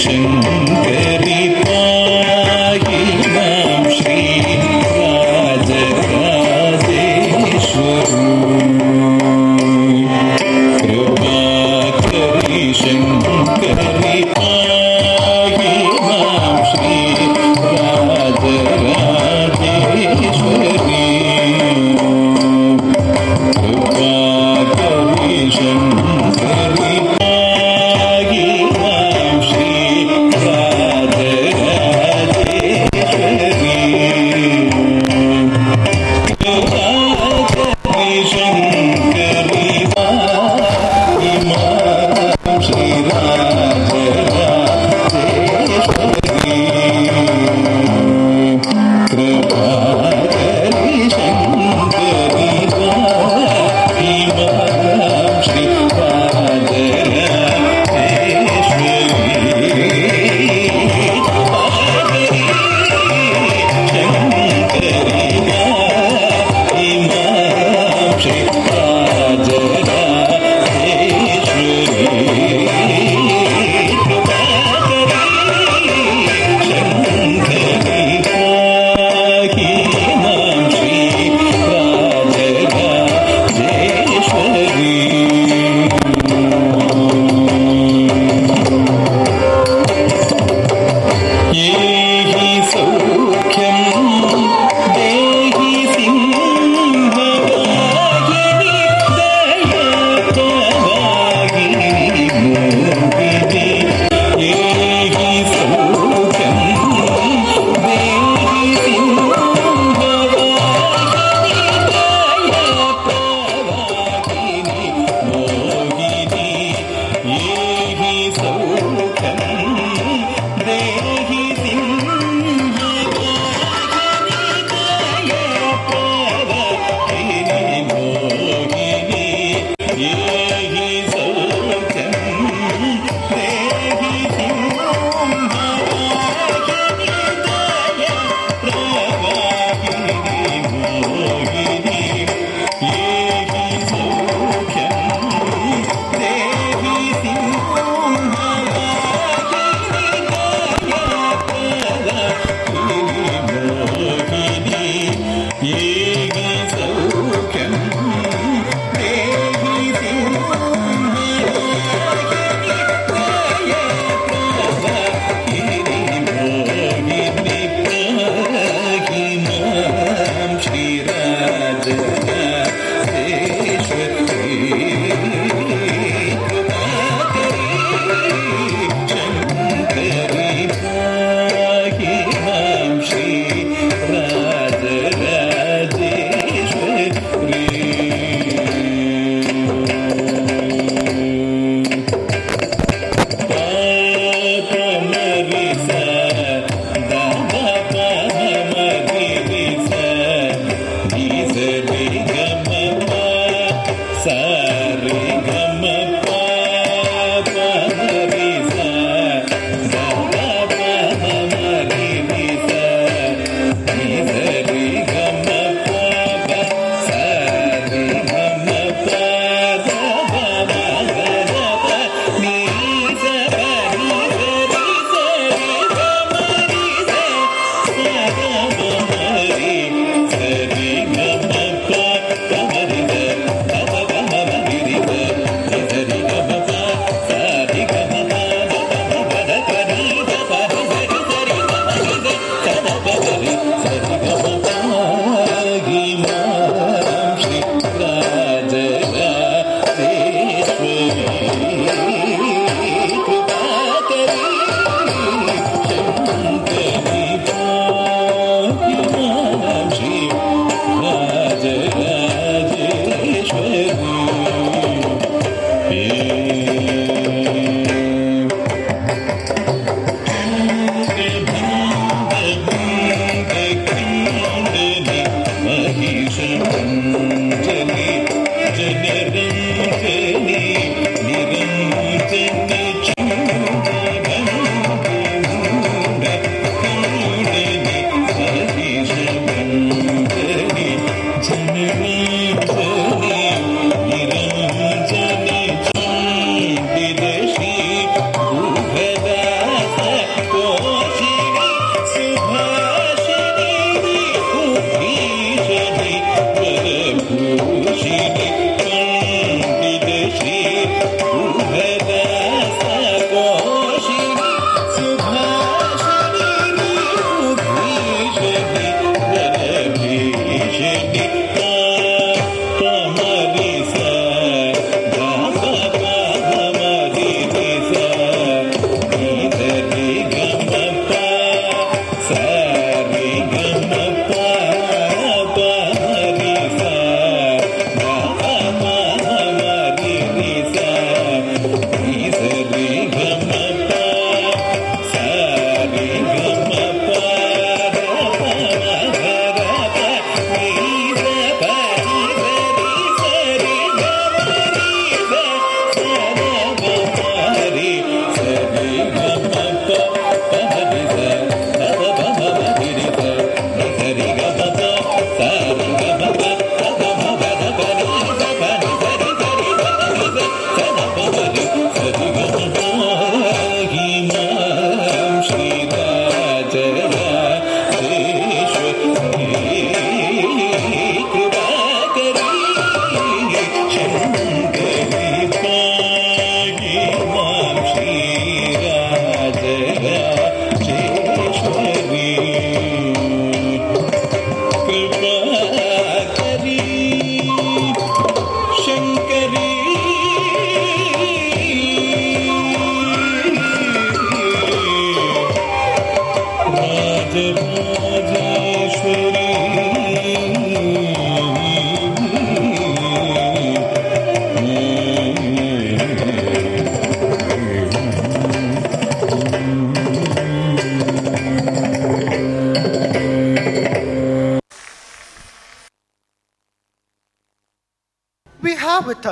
शङ्करि पाहि मां श्रीराजराजेश्वरी कृपाकरि शङ्करि पाहि मां श्रीराजराजेश्वरी कृपाकरि शङ्करि पाहि मां Sri Rajarajeshwari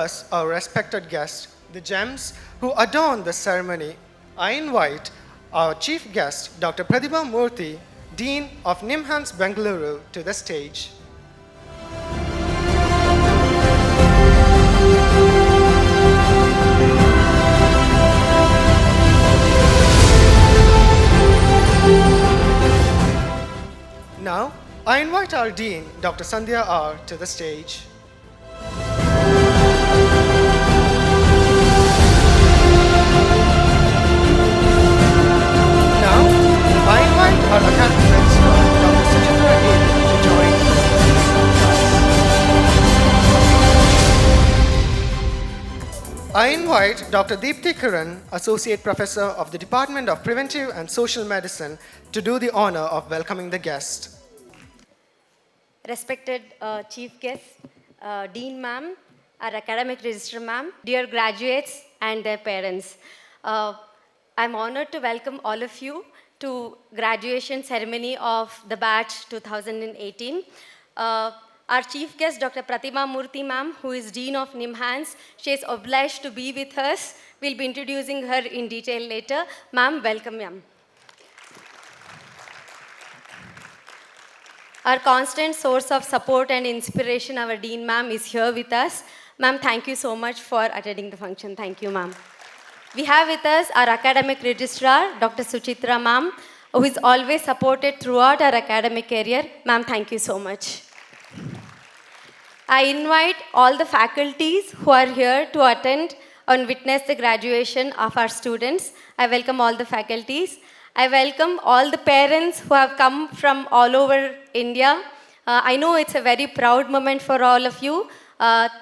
plus our respected guests, the gems who adorn the ceremony, I invite our chief guest, Dr. Pgimsr, Dean of NIMHANS Banglore, to the stage. Now, I invite our Dean, Dr. Sandhya R, to the stage. Now, I invite our Academic Registrar, Dr. Suchitra A, to join us. I invite Dr. Deepthi Kiran, Associate Professor of the Department of Preventive and Social Medicine, to do the honor of welcoming the guest. Respected Chief Guest, Dean Ma'am, our Academic Registrar Ma'am, dear graduates and their parents. I'm honored to welcome all of you to graduation ceremony of the batch 2018. Our Chief Guest, Dr. Pgimsr Ma'am, who is Dean of NIMHANS, she is obliged to be with us. We'll be introducing her in detail later. Ma'am, welcome, ma'am. Our constant source of support and inspiration, our Dean Ma'am, is here with us. Ma'am, thank you so much for attending the function. Thank you, ma'am. We have with us our Academic Registrar, Dr. Suchitra Ma'am, who is always supported throughout our academic career. Ma'am, thank you so much. I invite all the faculties who are here to attend and witness the graduation of our students. I welcome all the faculties. I welcome all the parents who have come from all over India. I know it's a very proud moment for all of you.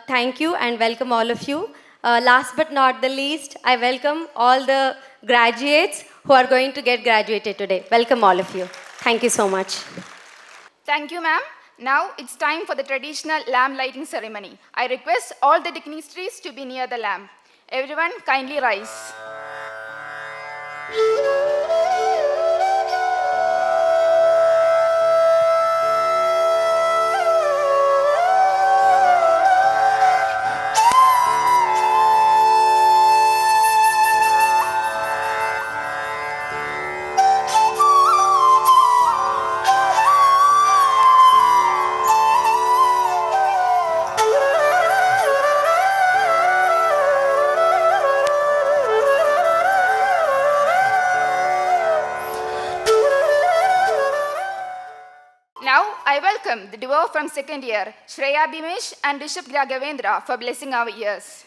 Thank you and welcome all of you. Last but not the least, I welcome all the graduates who are going to get graduated today. Welcome all of you. Thank you so much. Thank you, ma'am. Now it's time for the traditional lamp lighting ceremony. I request all the dignitaries to be near the lamp. Everyone kindly rise. I welcome the duo from second year, Shreya Bimesh and Rishabh Raghavendra, for blessing our ears.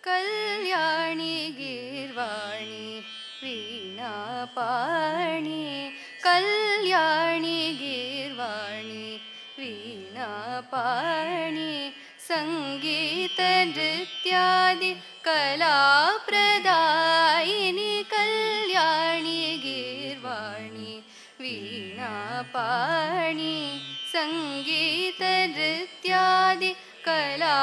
Kalyani Girvani Veena Pani Kalyani Girvani Veena Pani Sangeeta Nrityadi Kala Pradayini Kalyani Girvani Veena Pani Sangeeta Nrityadi Kala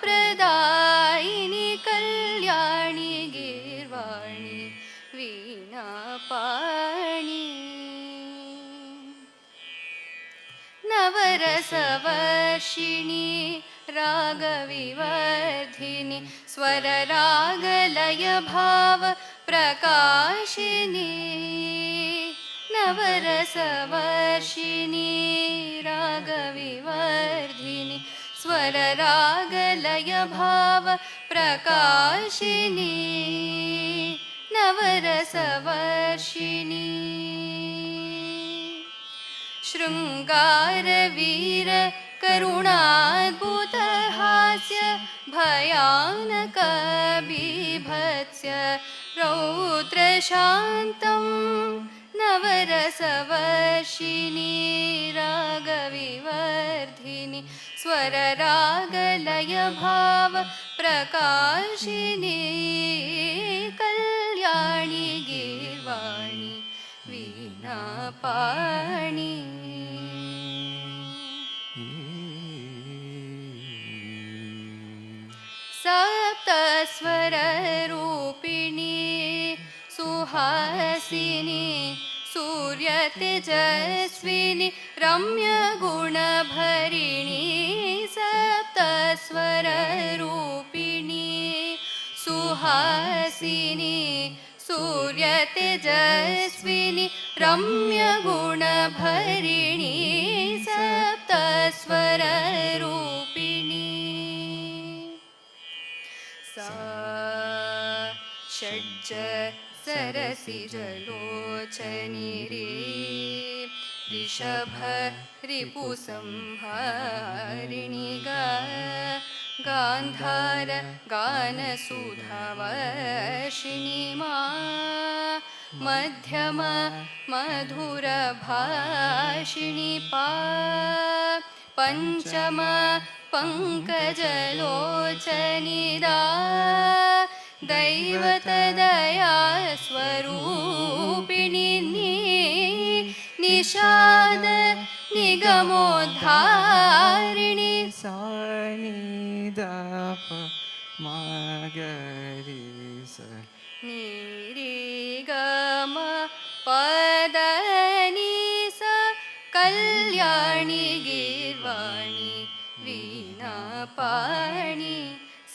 Pradayini Kalyani Girvani Veena Pani Navarasavarshini Ragavivardhini Swara Ragalaya Bhava Prakashini Navarasavarshini Ragavivardhini Swara Ragalaya Bhava Prakashini Navarasavarshini Shrungara Veera Karunadbhuta Hasya Bhayanaka Bibhatsya Rautra Shantam Navarasavarshini Ragavivardhini Swara Ragalaya Bhava Prakashini Kalyani Girvani Veena Pani Saptaswara Rupini Suhasini Surya Tejaswini Ramya Guna Bharini Sapta सप्तस्वररूपिणी Suhasini सूर्यतेजस्विनी रम्यगुणभरिणी सप्तस्वररूपिणी सा षड्ज सरसिजलोचनी रे ऋषभ रिपुसंहारिणि गान्धार गानसुधावर्षिणि मा मध्यम मधुरभाषिणि पा पञ्चम पङ्कजलोचनि दैवतदया स्वरूपिणि निषाद निगमोद्धारिणि सानिदाप मागरी स निरिगम पदनि स कल्याणि गीर्वाणि वीणापाणि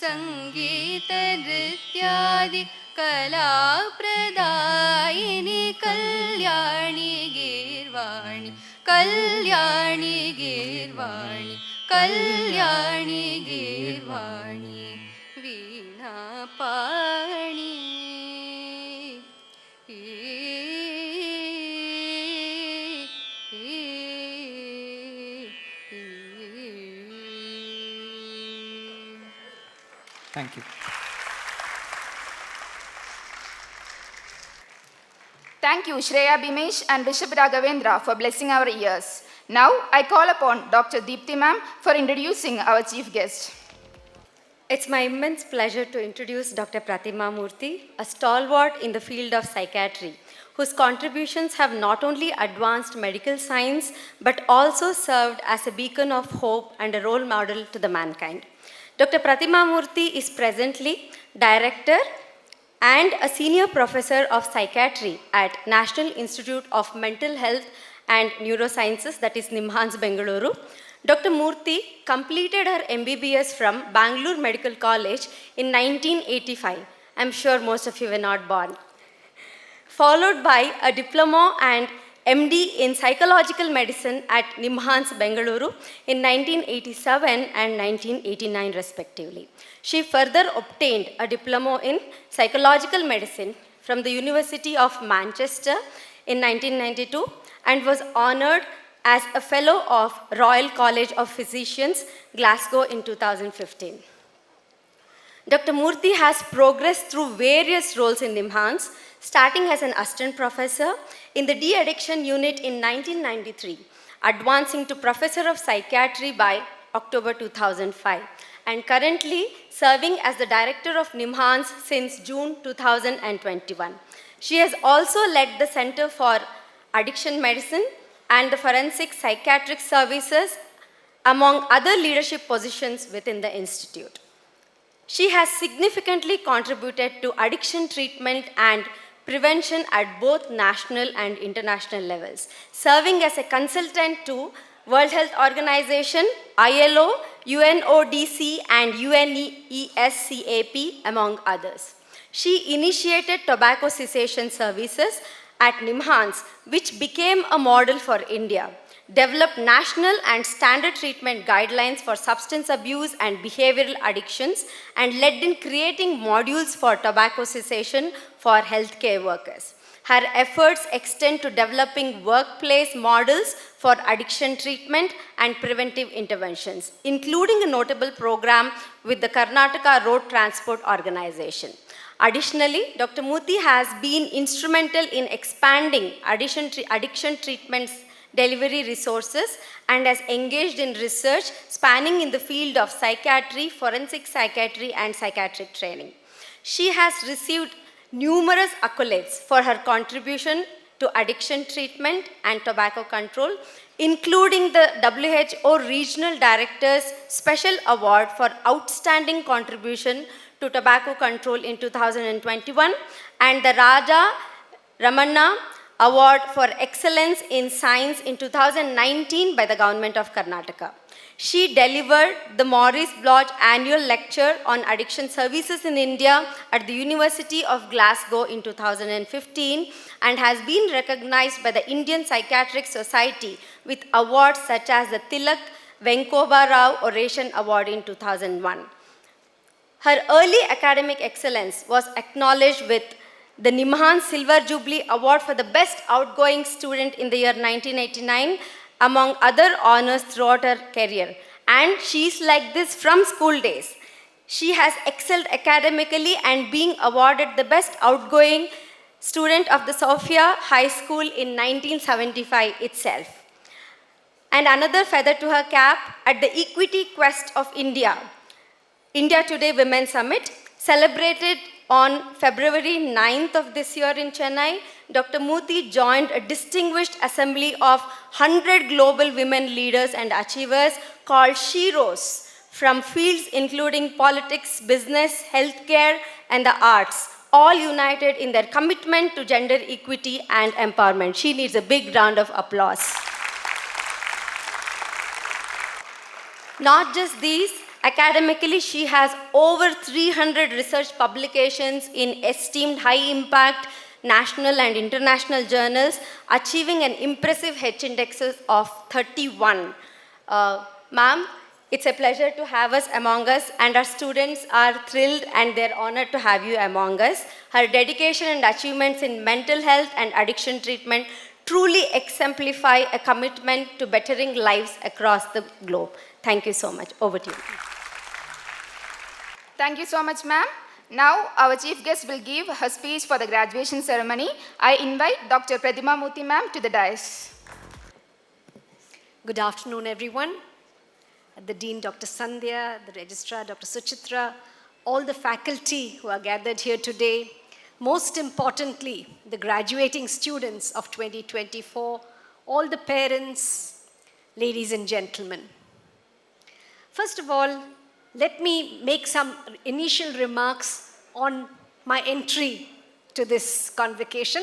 संगीत नृत्यादि कलाप्रदायिनि कल्याणि गीर्वाणि कल्याणि गीर्वाणि कल्याणि गीर्वाणि Veenapani Thank you. Thank you, Shreya Bimesh and Bishop Raghavendra, for blessing our ears. Now, I call upon Dr. Deepthi ma'am for introducing our chief guest. It's my immense pleasure to introduce Dr. Pratima Murthy, a stalwart in the field of psychiatry, whose contributions have not only advanced medical science, but also served as a beacon of hope and a role model to the mankind. Dr. Pratima Murthy is presently Director and a Senior Professor of Psychiatry at National Institute of Mental Health and Neurosciences, that is NIMHANS, Bengaluru. Dr. Murthy completed her MBBS from Banglore Medical College in 1985. I'm sure most of you were not born. Followed by a diploma and MD in Psychological Medicine at NIMHANS, Bengaluru in 1987 and 1989 respectively. She further obtained a diploma in Psychological Medicine from the University of Manchester in 1992 and was honored as a Fellow of Royal College of Physicians, Glasgow in 2015. Dr. Murthy has progressed through various roles in NIMHANS, starting as an assistant professor in the de-addiction unit in 1993, advancing to professor of psychiatry by October 2005, and currently serving as the director of NIMHANS since June 2021. She has also led the Center for Addiction Medicine and the Forensic Psychiatric Services, among other leadership positions within the institute. She has significantly contributed to addiction treatment and prevention at both national and international levels, serving as a consultant to World Health Organization, ILO, UNODC, and UNESCAP, among others. She initiated tobacco cessation services at NIMHANS, which became a model for India, developed national and standard treatment guidelines for substance abuse and behavioral addictions, and led in creating modules for tobacco cessation for healthcare workers. Her efforts extend to developing workplace models for addiction treatment and preventive interventions, including a notable program with the Karnataka Road Transport Organization. Additionally, Dr. Murthy has been instrumental in expanding addiction treatment delivery resources and has engaged in research spanning in the field of psychiatry, forensic psychiatry, and psychiatric training. She has received numerous accolades for her contribution to addiction treatment and tobacco control, including the WHO Regional Director's Special Award for Outstanding Contribution to Tobacco Control in 2021 and the Raja Ramanna Award for Excellence in Science in 2019 by the Government of Karnataka. She delivered the Maurice Bloch Annual Lecture on Addiction Services in India at the University of Glasgow in 2015 and has been recognized by the Indian Psychiatric Society with awards such as the Tilak Venkoba Rao Oration Award in 2001. Her early academic excellence was acknowledged with the Nimhan Silver Jubilee Award for the Best Outgoing Student in the year 1989, among other honors throughout her career. And she's like this from school days. She has excelled academically and being awarded the Best Outgoing Student of the Sophia High School in 1975 itself. And another feather to her cap, at the Equity Quest of India, India Today Women's Summit, celebrated on February 9th of this year in Chennai, Dr. Murthy joined a distinguished assembly of 100 global women leaders and achievers called Sheroes from fields including politics, business, healthcare, and the arts, all united in their commitment to gender equity and empowerment. She needs a big round of applause. Not just these, academically, she has over 300 research publications in esteemed high-impact national and international journals, achieving an impressive H-indexes of 31. Ma'am, it's a pleasure to have us among us, and our students are thrilled and they're honored to have you among us. Her dedication and achievements in mental health and addiction treatment truly exemplify a commitment to bettering lives across the globe. Thank you so much. Over to you. Thank you so much, ma'am. Now, our chief guest will give her speech for the graduation ceremony. I invite Dr. Pradima Murthy, ma'am, to the dais. Good afternoon, everyone. The Dean, Dr. Sandhya, the Registrar, Dr. Suchitra, all the faculty who are gathered here today, most importantly, the graduating students of 2024, all the parents, ladies and gentlemen. First of all, let me make some initial remarks on my entry to this convocation.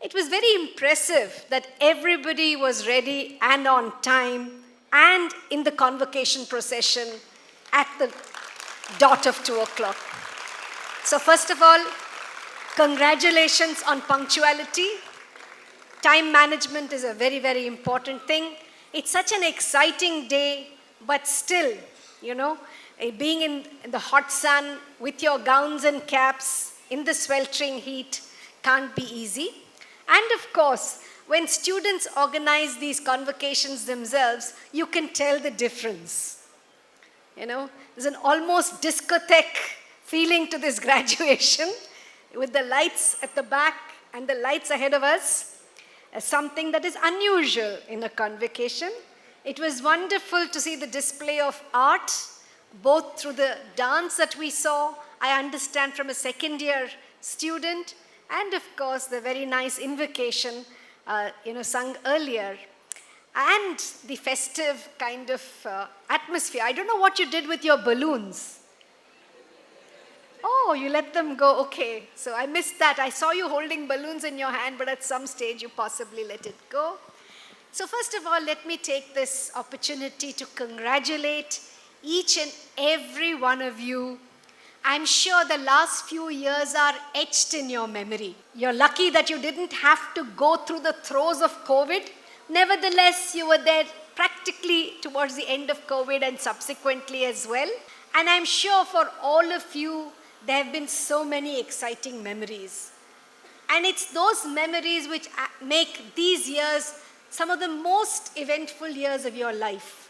It was very impressive that everybody was ready and on time and in the convocation procession at the dot of 2 o'clock. So first of all, congratulations on punctuality. Time management is a very, very important thing. It's such an exciting day, but still, you know, being in the hot sun with your gowns and caps in the sweltering heat can't be easy. And of course, when students organize these convocations themselves, you can tell the difference. You know, there's an almost discotheque feeling to this graduation with the lights at the back and the lights ahead of us, as something that is unusual in a convocation. It was wonderful to see the display of art, both through the dance that we saw, I understand from a second year student, and of course the very nice invocation, sung earlier, and the festive kind of atmosphere. I don't know what you did with your balloons. Oh, you let them go, okay. So I missed that. I saw you holding balloons in your hand, but at some stage you possibly let it go. So first of all, let me take this opportunity to congratulate each and every one of you. I'm sure the last few years are etched in your memory. You're lucky that you didn't have to go through the throes of COVID. Nevertheless, you were there practically towards the end of COVID and subsequently as well. And I'm sure for all of you, there have been so many exciting memories. And it's those memories which make these years some of the most eventful years of your life.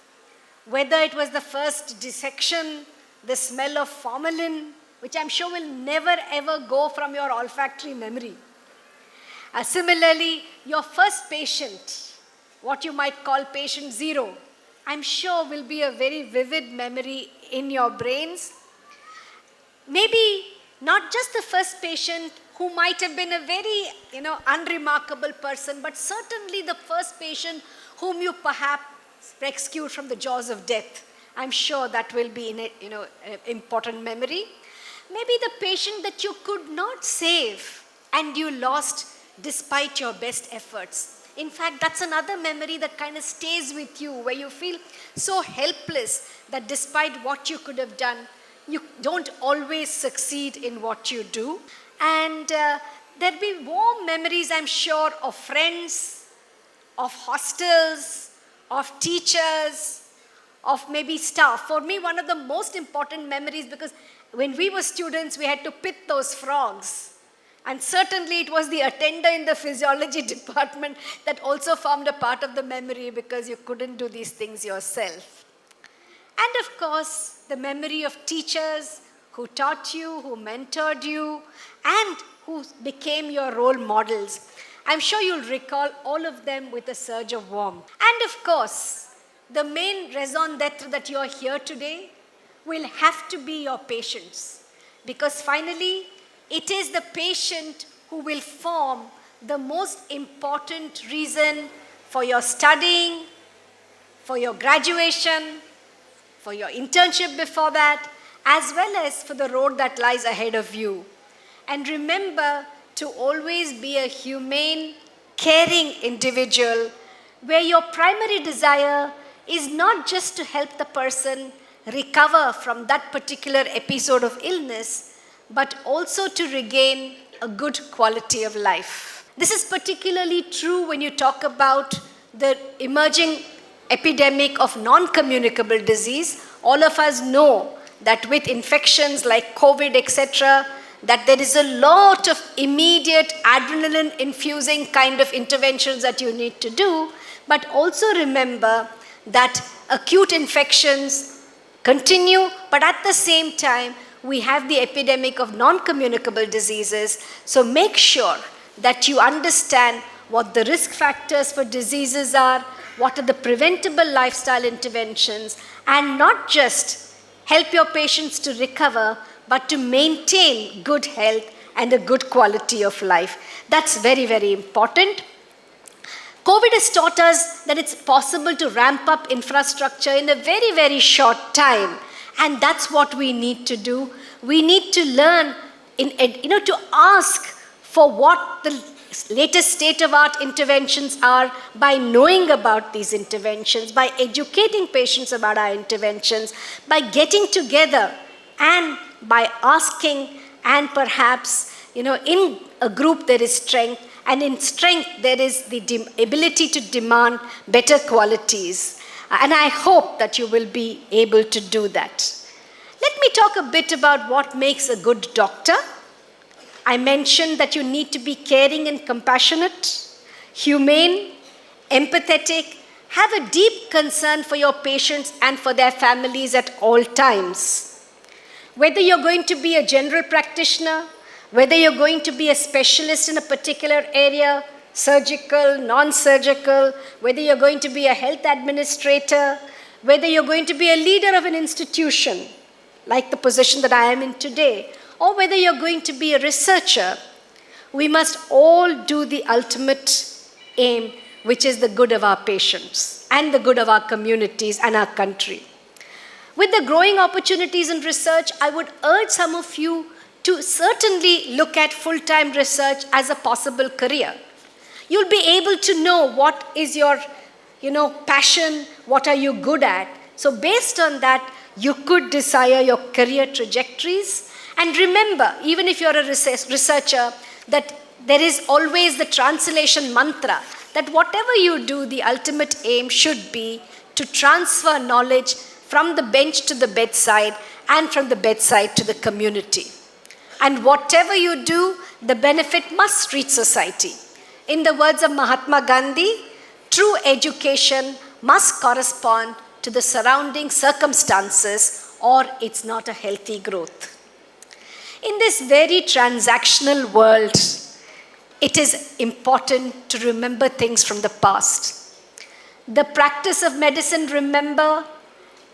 Whether it was the first dissection, the smell of formalin, which I'm sure will never ever go from your olfactory memory. Similarly, your first patient, what you might call patient zero, I'm sure will be a very vivid memory in your brains. Maybe not just the first patient who might have been a very, unremarkable person, but certainly the first patient whom you perhaps rescued from the jaws of death. I'm sure that will be an important memory. Maybe the patient that you could not save and you lost despite your best efforts. In fact, that's another memory that kind of stays with you, where you feel so helpless that despite what you could have done, you don't always succeed in what you do. And there'll be warm memories, I'm sure, of friends, of hostels, of teachers, of maybe staff. For me, one of the most important memories, because when we were students, we had to pit those frogs. And certainly it was the attender in the physiology department that also formed a part of the memory, because you couldn't do these things yourself. And of course, the memory of teachers who taught you, who mentored you, and who became your role models. I'm sure you'll recall all of them with a surge of warmth. And of course, the main raison d'etre that you're here today will have to be your patients. Because finally, it is the patient who will form the most important reason for your studying, for your graduation, for your internship before that, as well as for the road that lies ahead of you. And remember to always be a humane, caring individual, where your primary desire is not just to help the person recover from that particular episode of illness, but also to regain a good quality of life. This is particularly true when you talk about the emerging epidemic of non-communicable disease. All of us know that with infections like COVID, etc., that there is a lot of immediate adrenaline-infusing kind of interventions that you need to do, but also remember that acute infections continue, but at the same time, we have the epidemic of non-communicable diseases. So make sure that you understand what the risk factors for diseases are, what are the preventable lifestyle interventions, and not just help your patients to recover, but to maintain good health and a good quality of life. That's very, very important. COVID has taught us that it's possible to ramp up infrastructure in a very, very short time. And that's what we need to do. We need to learn, to ask for what the latest state-of-art interventions are by knowing about these interventions, by educating patients about our interventions, by getting together and by asking, and perhaps, in a group there is strength, and in strength there is the ability to demand better qualities. And I hope that you will be able to do that. Let me talk a bit about what makes a good doctor. I mentioned that you need to be caring and compassionate, humane, empathetic, have a deep concern for your patients and for their families at all times. Whether you're going to be a general practitioner, whether you're going to be a specialist in a particular area, surgical, non-surgical, whether you're going to be a health administrator, whether you're going to be a leader of an institution, like the position that I am in today, or whether you're going to be a researcher, we must all do the ultimate aim, which is the good of our patients and the good of our communities and our country. With the growing opportunities in research, I would urge some of you to certainly look at full-time research as a possible career. You'll be able to know what is your, passion, what are you good at. So based on that, you could desire your career trajectories. And remember, even if you're a researcher, that there is always the translation mantra, that whatever you do, the ultimate aim should be to transfer knowledge from the bench to the bedside and from the bedside to the community. And whatever you do, the benefit must reach society. In the words of Mahatma Gandhi, true education must correspond to the surrounding circumstances, or it's not a healthy growth. In this very transactional world, it is important to remember things from the past. The practice of medicine, remember,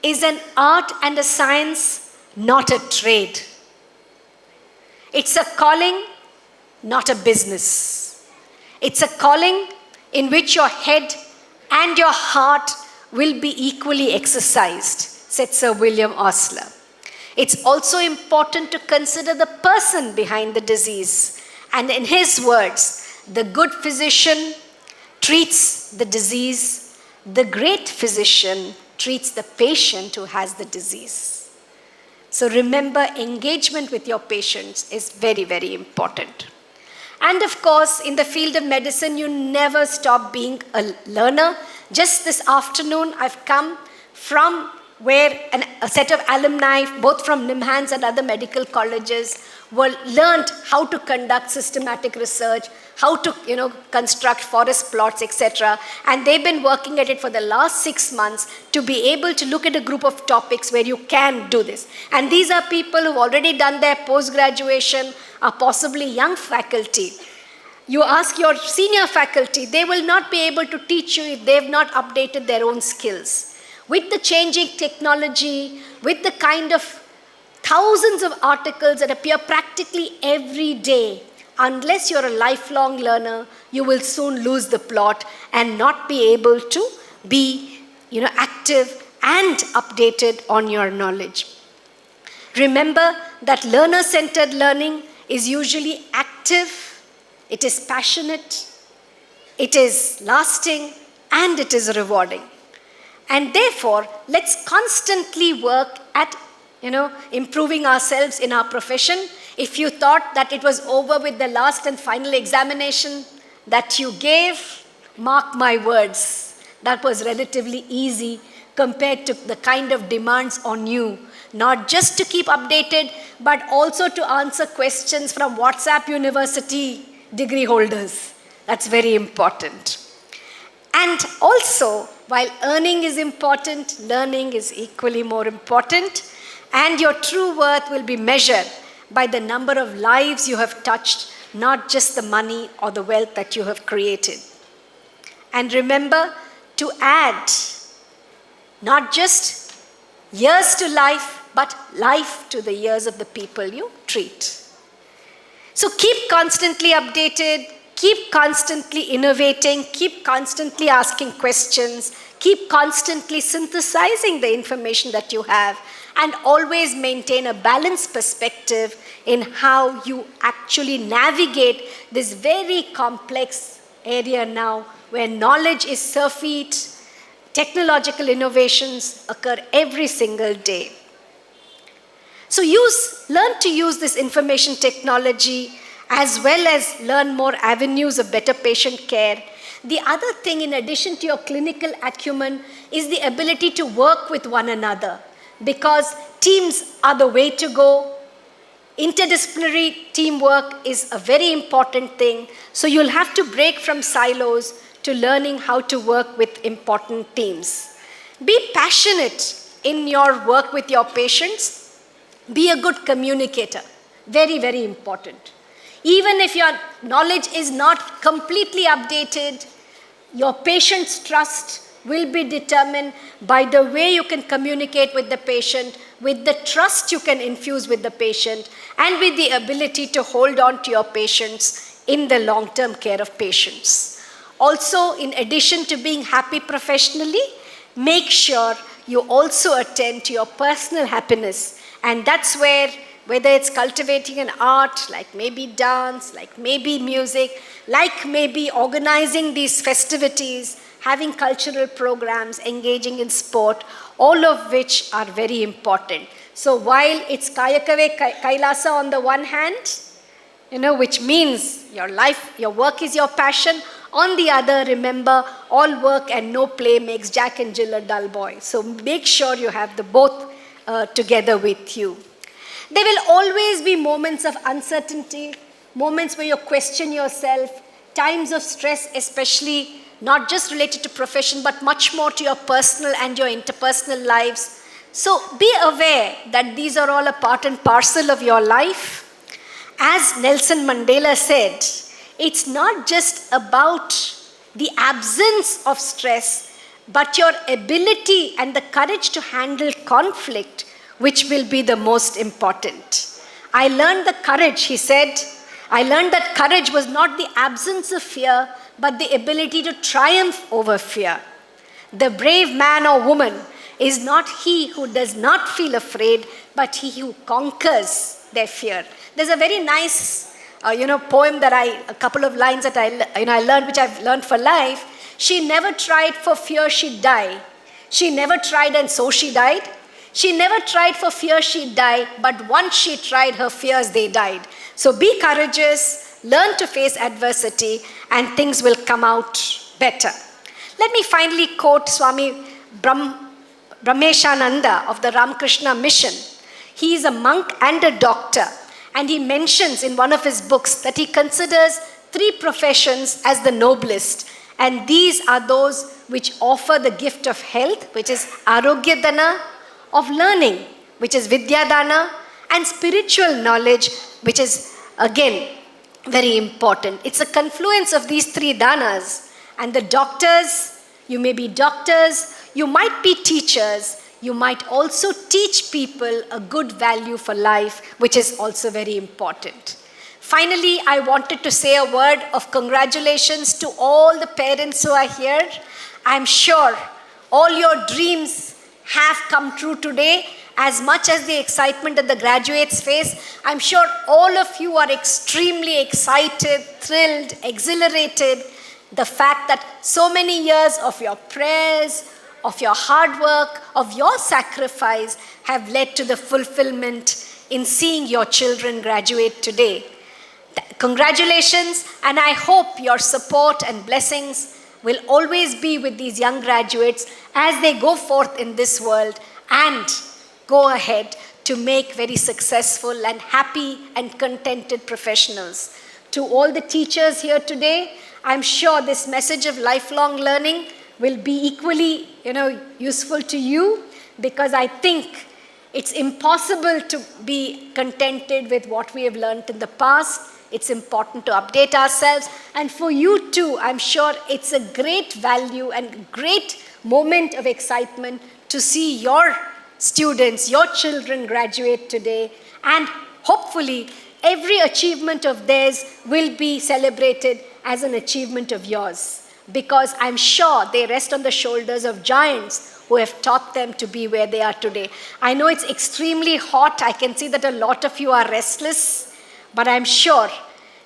is an art and a science, not a trade. It's a calling, not a business. It's a calling in which your head and your heart will be equally exercised, said Sir William Osler. It's also important to consider the person behind the disease. And in his words, the good physician treats the disease, the great physician treats the patient who has the disease. So remember, engagement with your patients is very, very important. And of course, in the field of medicine, you never stop being a learner. Just this afternoon, I've come from where a set of alumni, both from NIMHANS and other medical colleges, learned how to conduct systematic research, how to construct forest plots, etc. And they've been working at it for the last 6 months to be able to look at a group of topics where you can do this. And these are people who've already done their post-graduation, are possibly young faculty. You ask your senior faculty, they will not be able to teach you if they've not updated their own skills. With the changing technology, with the kind of thousands of articles that appear practically every day, unless you're a lifelong learner, you will soon lose the plot and not be able to be active and updated on your knowledge. Remember that learner-centered learning is usually active, it is passionate, it is lasting, and it is rewarding. And therefore, let's constantly work at improving ourselves in our profession. If you thought that it was over with the last and final examination that you gave, mark my words, that was relatively easy compared to the kind of demands on you, not just to keep updated, but also to answer questions from WhatsApp University degree holders. That's very important. And also, while earning is important, learning is equally more important, and your true worth will be measured by the number of lives you have touched, not just the money or the wealth that you have created. And remember to add not just years to life, but life to the years of the people you treat. So keep constantly updated, keep constantly innovating, keep constantly asking questions, keep constantly synthesizing the information that you have, and always maintain a balanced perspective in how you actually navigate this very complex area now where knowledge is surfeit, technological innovations occur every single day. So learn to use this information technology as well as learn more avenues of better patient care. The other thing, in addition to your clinical acumen, is the ability to work with one another, because teams are the way to go. Interdisciplinary teamwork is a very important thing. So you'll have to break from silos to learning how to work with important teams. Be passionate in your work with your patients. Be a good communicator. Very, very important. Even if your knowledge is not completely updated, your patient's trust will be determined by the way you can communicate with the patient, with the trust you can infuse with the patient, and with the ability to hold on to your patients in the long-term care of patients. Also, in addition to being happy professionally, make sure you also attend to your personal happiness. And that's where, whether it's cultivating an art, like maybe dance, like maybe music, like maybe organizing these festivities, having cultural programs, engaging in sport, all of which are very important. So while it's Kayakave Kailasa on the one hand, which means your life, your work is your passion. On the other, remember, all work and no play makes Jack and Jill a dull boy. So make sure you have the both together with you. There will always be moments of uncertainty, moments where you question yourself, times of stress, especially not just related to profession, but much more to your personal and your interpersonal lives. So be aware that these are all a part and parcel of your life. As Nelson Mandela said, it's not just about the absence of stress, but your ability and the courage to handle conflict, which will be the most important. I learned the courage, he said. I learned that courage was not the absence of fear, but the ability to triumph over fear. The brave man or woman is not he who does not feel afraid, but he who conquers their fear. There's a very nice poem that a couple of lines that I learned, which I've learned for life. She never tried for fear she'd die. She never tried and so she died. She never tried for fear she'd die, but once she tried, her fears, they died. So be courageous, learn to face adversity, and things will come out better. Let me finally quote Swami Brahmeshananda of the Ramakrishna Mission. He is a monk and a doctor, and he mentions in one of his books that he considers 3 professions as the noblest, and these are those which offer the gift of health, which is Aarogyadana, of learning, which is Vidyadana, and spiritual knowledge, which is again very important. It's a confluence of these 3 danas. And the doctors, you may be doctors, you might be teachers, you might also teach people a good value for life, which is also very important. Finally, I wanted to say a word of congratulations to all the parents who are here. I'm sure all your dreams have come true today. As much as the excitement that the graduates face, I'm sure all of you are extremely excited, thrilled, exhilarated. The fact that so many years of your prayers, of your hard work, of your sacrifice have led to the fulfillment in seeing your children graduate today. Congratulations, and I hope your support and blessings will always be with these young graduates as they go forth in this world and go ahead to make very successful and happy and contented professionals. To all the teachers here today, I'm sure this message of lifelong learning will be equally, useful to you, because I think it's impossible to be contented with what we have learned in the past. It's important to update ourselves. And for you too, I'm sure it's a great value and great moment of excitement to see your students, your children graduate today. And hopefully, every achievement of theirs will be celebrated as an achievement of yours, because I'm sure they rest on the shoulders of giants who have taught them to be where they are today. I know it's extremely hot. I can see that a lot of you are restless. But I'm sure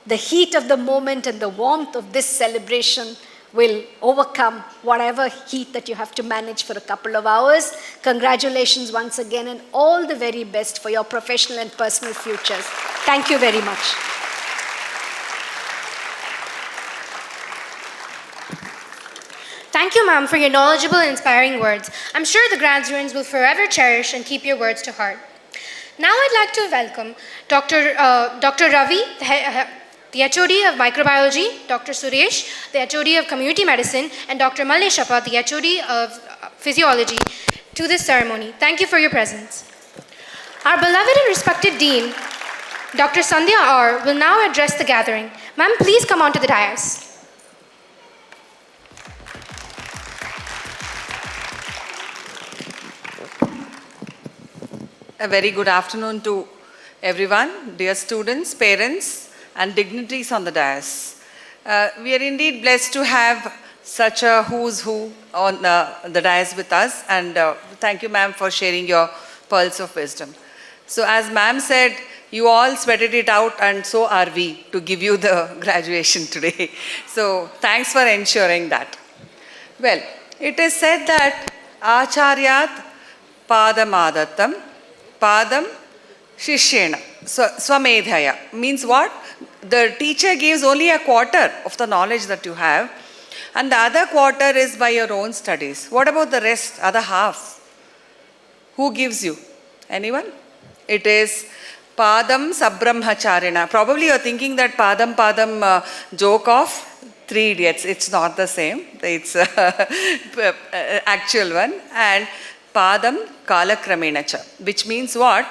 the heat of the moment and the warmth of this celebration will overcome whatever heat that you have to manage for a couple of hours. Congratulations once again, and all the very best for your professional and personal futures. Thank you very much. Thank you, ma'am, for your knowledgeable and inspiring words. I'm sure the graduates will forever cherish and keep your words to heart. Now I'd like to welcome Dr. Ravi, the HOD of Microbiology, Dr. Suresh, the HOD of Community Medicine, and Dr. Malleshappa, the HOD of Physiology, to this ceremony. Thank you for your presence. Our beloved and respected Dean, Dr. Sandhya R, will now address the gathering. Ma'am, please come onto the dais. A very good afternoon to everyone, dear students, parents, and dignitaries on the dais. We are indeed blessed to have such a who's who on the dais with us, and thank you, ma'am, for sharing your pearls of wisdom. So as ma'am said, you all sweated it out, and so are we, to give you the graduation today. So thanks for ensuring that. Well, it is said that Acharyat Padamadatam Padam Shishyena Swamedhaya means what? The teacher gives only a quarter of the knowledge that you have, and the other quarter is by your own studies. What about the rest, other half? Who gives you? Anyone? It is Padam Sabrahmacharina. Probably you're thinking that Padam joke of Three Idiots. It's not the same. It's actual one. And Padam Kalakramenacha, which means what?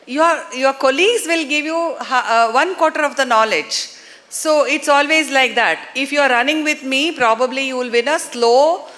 Your colleagues will give you 1/4 of the knowledge. So it's always like that. If you are running with me, probably you will win a slow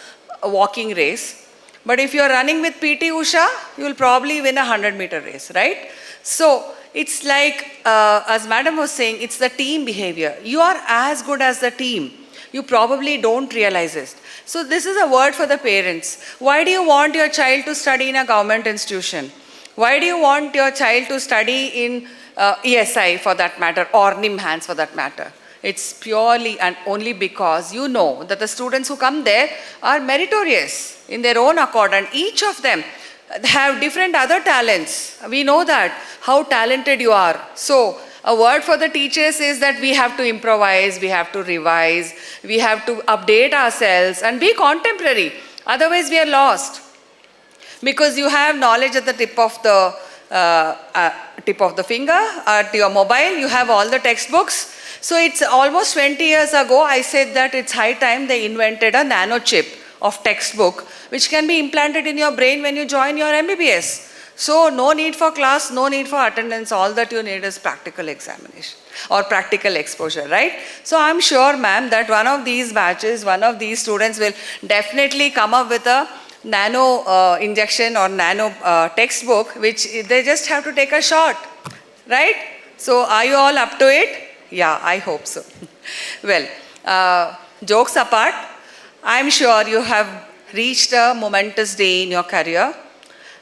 walking race. But if you are running with PT Usha, you will probably win a 100-meter race, right? So it's like, as madam was saying, it's the team behavior. You are as good as the team. You probably don't realize it. So this is a word for the parents. Why do you want your child to study in a government institution? Why do you want your child to study in ESI for that matter, or NIMHANS for that matter? It's purely and only because you know that the students who come there are meritorious in their own accord, and each of them have different other talents. We know that, how talented you are. So a word for the teachers is that we have to improvise, we have to revise, we have to update ourselves and be contemporary. Otherwise we are lost. Because you have knowledge at the tip of the finger, at your mobile, you have all the textbooks. So it's almost 20 years ago, I said that it's high time they invented a nano chip of textbook, which can be implanted in your brain when you join your MBBS. So no need for class, no need for attendance, all that you need is practical examination or practical exposure, right? So I'm sure, ma'am, that one of these batches, one of these students will definitely come up with a nano injection or nano textbook, which they just have to take a shot, right? So are you all up to it? Yeah, I hope so. Well, jokes apart, I'm sure you have reached a momentous day in your career.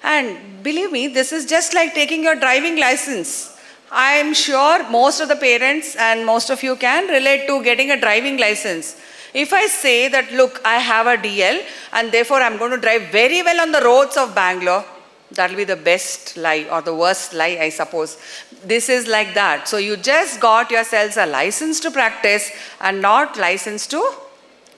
And believe me, this is just like taking your driving license. I'm sure most of the parents and most of you can relate to getting a driving license. If I say that, look, I have a DL and therefore I'm going to drive very well on the roads of Bangalore, that will be the best lie or the worst lie, I suppose. This is like that. So you just got yourselves a license to practice and not license to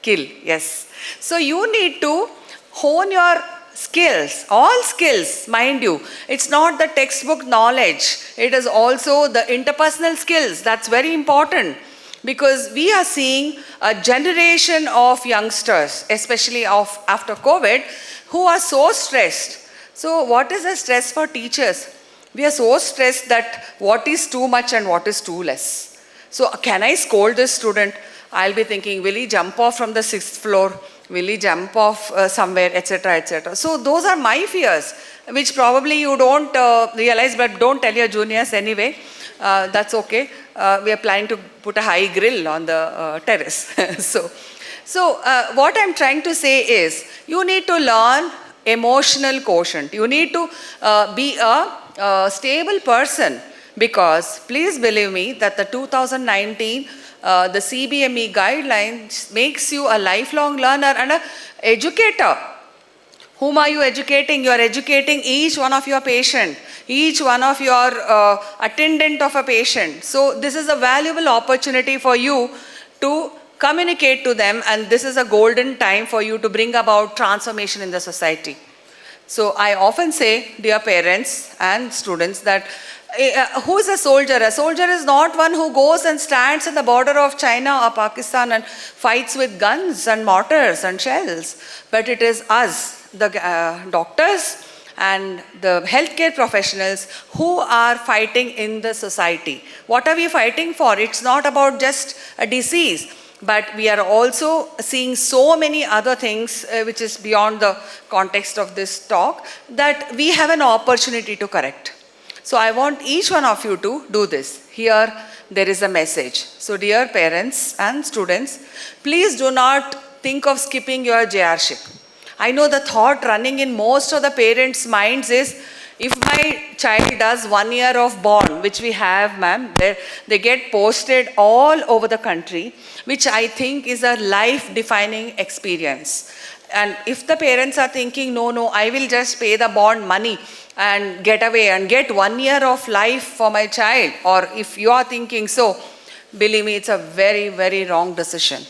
kill. Yes. So you need to hone your skills, all skills, mind you. It's not the textbook knowledge. It is also the interpersonal skills. That's very important. Because we are seeing a generation of youngsters, especially after COVID, who are so stressed. So what is the stress for teachers? We are so stressed that what is too much and what is too less. So can I scold this student? I'll be thinking, will he jump off from the 6th floor? Will he jump off somewhere, etc., etc. So those are my fears, which probably you don't realize, but don't tell your juniors anyway. That's okay. We are planning to put a high grill on the terrace. So what I'm trying to say is, you need to learn emotional quotient. You need to be a stable person, because please believe me that the 2019 the CBME guidelines makes you a lifelong learner and an educator. Whom are you educating? You are educating each one of your patient, each one of your attendant of a patient. So this is a valuable opportunity for you to communicate to them, and this is a golden time for you to bring about transformation in the society. So I often say, dear parents and students, that who is a soldier? A soldier is not one who goes and stands at the border of China or Pakistan and fights with guns and mortars and shells, but it is us, the doctors and the healthcare professionals, who are fighting in the society. What are we fighting for? It's not about just a disease, but we are also seeing so many other things which is beyond the context of this talk, that we have an opportunity to correct. So I want each one of you to do this. Here there is a message. So dear parents and students, please do not think of skipping your JR-ship. I know the thought running in most of the parents' minds is, if my child does 1 year of bond, which we have, ma'am, they get posted all over the country, which I think is a life-defining experience. And if the parents are thinking, no, I will just pay the bond money and get away and get 1 year of life for my child, or if you are thinking so, believe me, it's a very, very wrong decision.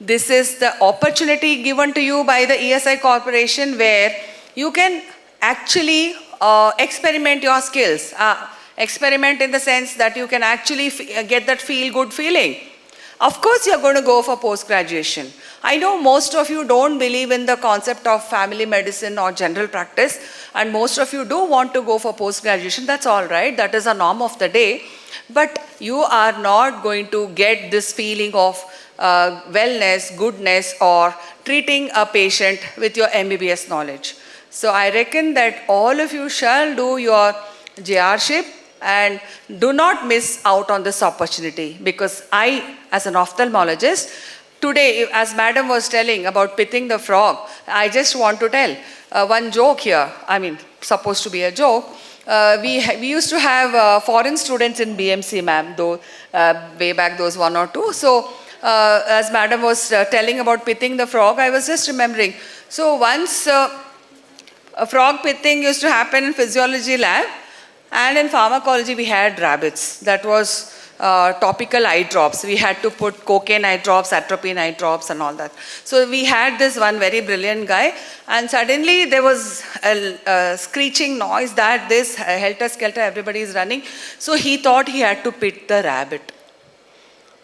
This is the opportunity given to you by the ESI Corporation, where you can actually experiment your skills. Experiment in the sense that you can actually get that feel-good feeling. Of course, you're going to go for post-graduation. I know most of you don't believe in the concept of family medicine or general practice, and most of you do want to go for post-graduation. That's all right. That is a norm of the day. But you are not going to get this feeling of wellness, goodness, or treating a patient with your MBBS knowledge. So I reckon that all of you shall do your JR-ship, and do not miss out on this opportunity, because I, as an ophthalmologist, today, as madam was telling about pithing the frog, I just want to tell one joke here. I mean, supposed to be a joke. we used to have foreign students in BMC, ma'am, though way back those 1 or 2. So as madam was telling about pithing the frog, I was just remembering. So once a frog pithing used to happen in physiology lab, and in pharmacology we had rabbits. That was topical eye drops. We had to put cocaine eye drops, atropine eye drops and all that. So we had this one very brilliant guy, and suddenly there was a screeching noise that this helter-skelter, everybody is running. So he thought he had to pit the rabbit.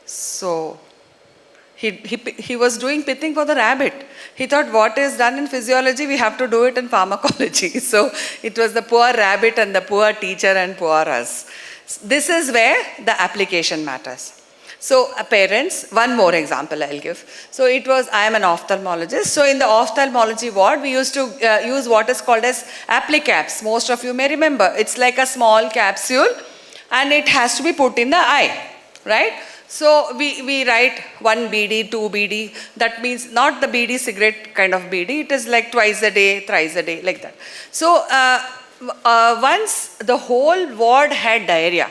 So he was doing pithing for the rabbit. He thought what is done in physiology, we have to do it in pharmacology. So it was the poor rabbit and the poor teacher and poor us. This is where the application matters. So parents, one more example I'll give. So it was, I am an ophthalmologist. So in the ophthalmology ward, we used to use what is called as applicaps. Most of you may remember. It's like a small capsule and it has to be put in the eye, right? So we write 1 BD, 2 BD. That means not the BD cigarette kind of BD. It is like twice a day, thrice a day, like that. So once the whole ward had diarrhea,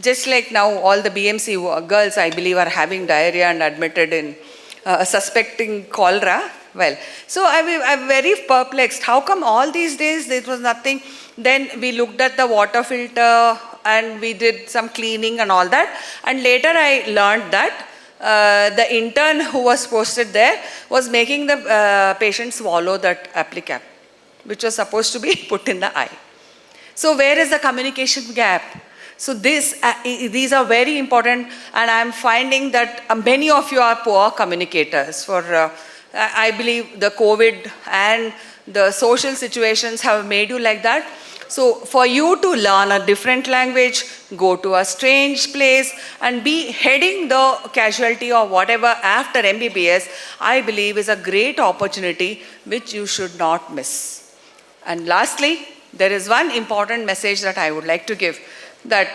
just like now all the BMC girls, I believe, are having diarrhea and admitted in suspecting cholera. Well, so I'm very perplexed. How come all these days there was nothing? Then we looked at the water filter and we did some cleaning and all that. And later I learned that the intern who was posted there was making the patient swallow that applicap, which was supposed to be put in the eye. So where is the communication gap? So these are very important, and I'm finding that many of you are poor communicators. For I believe the COVID and the social situations have made you like that. So for you to learn a different language, go to a strange place and be heading the casualty or whatever after MBBS, I believe is a great opportunity which you should not miss. And lastly, there is one important message that I would like to give, that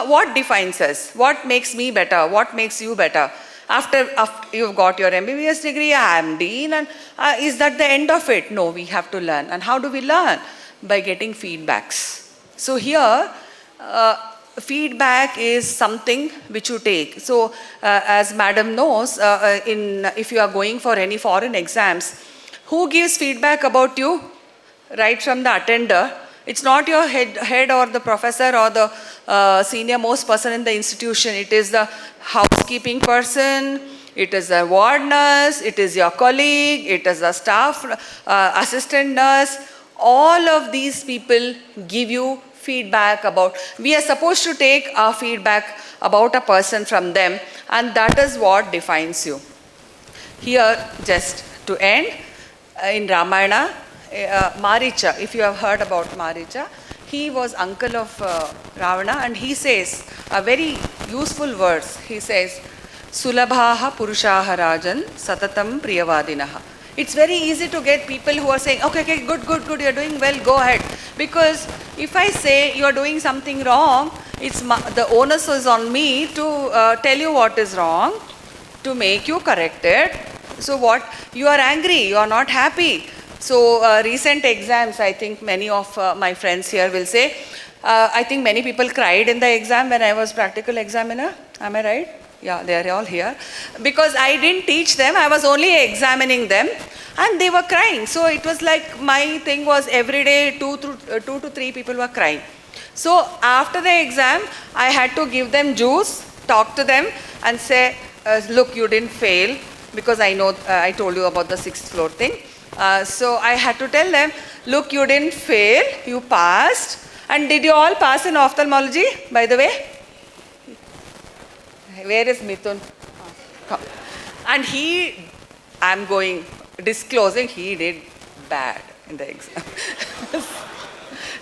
what defines us? What makes me better? What makes you better? After you've got your MBBS degree, I am dean, and is that the end of it? No, we have to learn. And how do we learn? By getting feedbacks. So here, feedback is something which you take. So as madam knows, if you are going for any foreign exams, who gives feedback about you? Right from the attender. It's not your head or the professor or the senior most person in the institution. It is the housekeeping person, it is a ward nurse, it is your colleague, it is a staff assistant nurse. All of these people give you feedback about, we are supposed to take our feedback about a person from them, and that is what defines you. Here, just to end, in Ramayana, Maricha, if you have heard about Maricha, he was uncle of Ravana, and he says a very useful verse. He says, Sulabhaha Purushaha Rajan Satatam Priyavadinaha. It's very easy to get people who are saying, okay, good, you're doing well, go ahead. Because if I say you're doing something wrong, the onus is on me to tell you what is wrong, to make you correct it. So what? You are angry, you are not happy. So recent exams, I think many of my friends here will say, I think many people cried in the exam when I was practical examiner. Am I right? Yeah, they are all here. Because I didn't teach them, I was only examining them, and they were crying. So it was like my thing was every day 2 to 3 people were crying. So after the exam, I had to give them juice, talk to them and say, look, you didn't fail, because I know I told you about the 6th floor thing. So I had to tell them, look, you didn't fail, you passed. And did you all pass in ophthalmology, by the way? Where is Mithun? Come. And I'm disclosing, he did bad in the exam.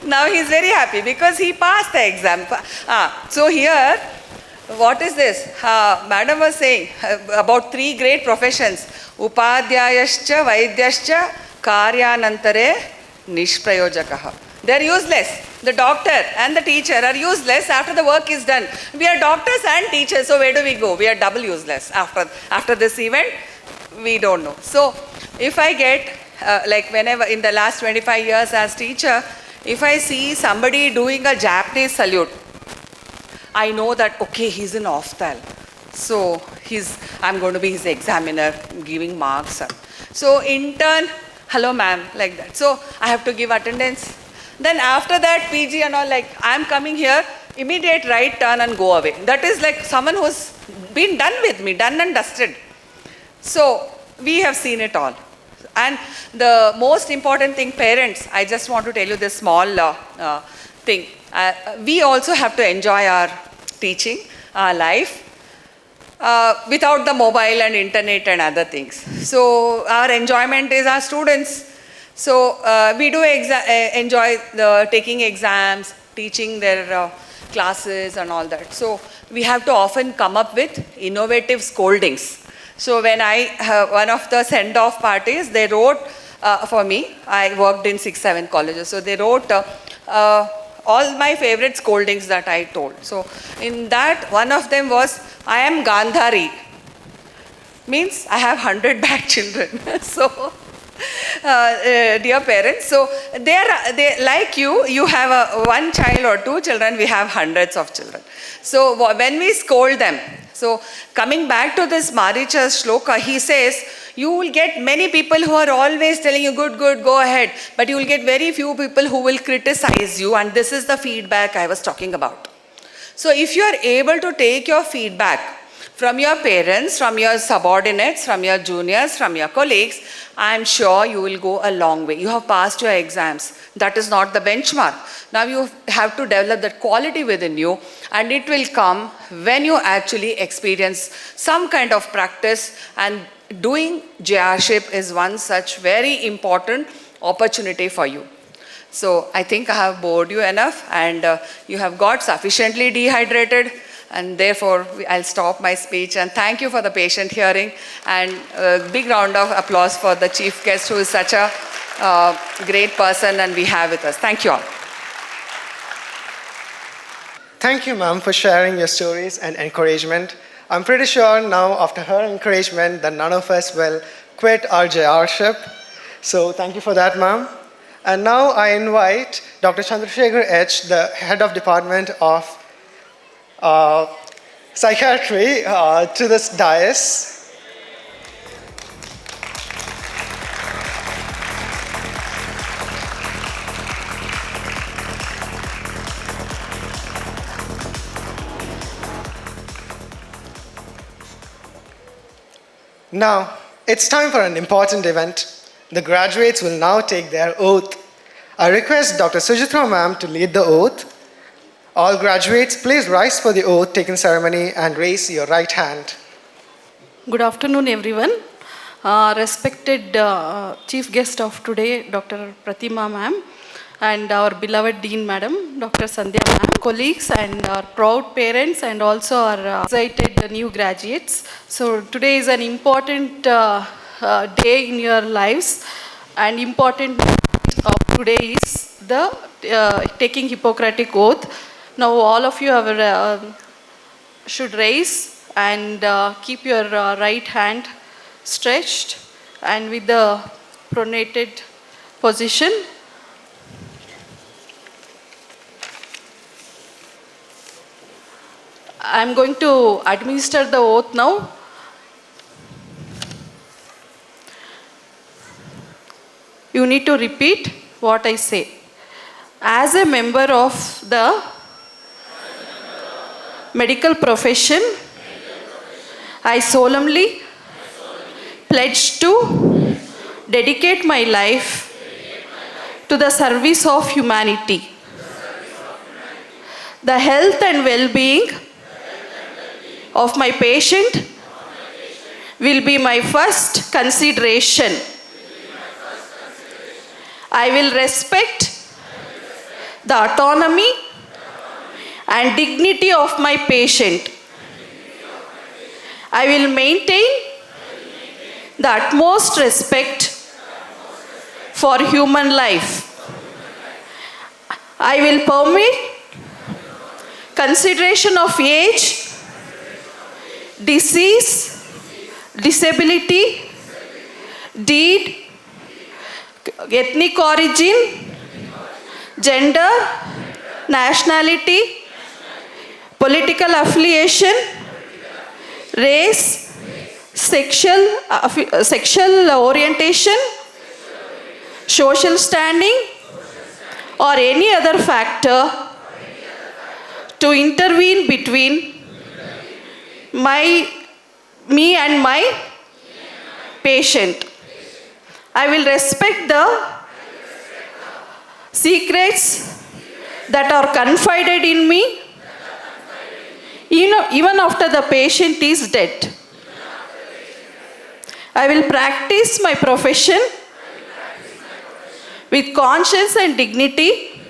Now he's very happy because he passed the exam. So here, what is this? Madam was saying about 3 great professions. Upadhyayascha, Vaidyascha, Karyanantare, Nishprayojakaha. They are useless. The doctor and the teacher are useless after the work is done. We are doctors and teachers, so where do we go? We are double useless. After this event, we don't know. So if I get, like whenever in the last 25 years as teacher, If I see somebody doing a Japanese salute, I know that, okay, he's in Oftal. So I'm going to be his examiner, giving marks. So in turn, hello ma'am, like that. So I have to give attendance. Then after that, PG and all, like, I'm coming here, immediate right turn and go away. That is like someone who's been done with me, done and dusted. So we have seen it all. And the most important thing, parents, I just want to tell you this small thing. We also have to enjoy our teaching, our life, without the mobile and internet and other things. So our enjoyment is our students. So we do enjoy taking exams, teaching their classes and all that. So we have to often come up with innovative scoldings. So when one of the send-off parties, they wrote for me, I worked in 6-7 colleges, so they wrote all my favorite scoldings that I told. So in that, one of them was, I am Gandhari, means I have 100 bad children. So dear parents, so they like you have one child or two children, we have hundreds of children. So when we scold them, so coming back to this Maricha's shloka, he says, you will get many people who are always telling you, good, good, go ahead. But you will get very few people who will criticize you. And this is the feedback I was talking about. So if you are able to take your feedback from your parents, from your subordinates, from your juniors, from your colleagues, I am sure you will go a long way. You have passed your exams. That is not the benchmark. Now you have to develop that quality within you, and it will come when you actually experience some kind of practice, and doing JRship is one such very important opportunity for you. So I think I have bored you enough, and you have got sufficiently dehydrated. And therefore, I'll stop my speech, and thank you for the patient hearing, and a big round of applause for the chief guest, who is such a great person and we have with us. Thank you all. Thank you, ma'am, for sharing your stories and encouragement. I'm pretty sure now, after her encouragement, that none of us will quit our JRship. So thank you for that, ma'am. And now I invite Dr. Chandrasekhar H., the head of Department of Psychiatry, to this dais. Now, it's time for an important event. The graduates will now take their oath. I request Dr. Suchitra ma'am to lead the oath. All graduates, please rise for the oath-taking ceremony and raise your right hand. Good afternoon, everyone. Respected chief guest of today, Dr. Pratima ma'am, and our beloved Dean Madam, Dr. Sandhya ma'am, colleagues and our proud parents, and also our excited new graduates. So today is an important day in your lives, and important of today is the taking Hippocratic oath. Now all of you should raise and keep your right hand stretched and with the pronated position. I am going to administer the oath now. You need to repeat what I say. As a member of the medical profession, I solemnly pledge to dedicate my life to the service of humanity. The health and well-being of my patient will be my first consideration. I will respect the autonomy and dignity of my patient. I will maintain the utmost respect for human life. I will permit consideration of age, disease, disability, deed, ethnic origin, gender, nationality, political affiliation, race, sexual orientation, social standing, or any other factor to intervene between me and my patient. I will respect the secrets that are confided in me even after the patient is dead. I will practice my profession with conscience and dignity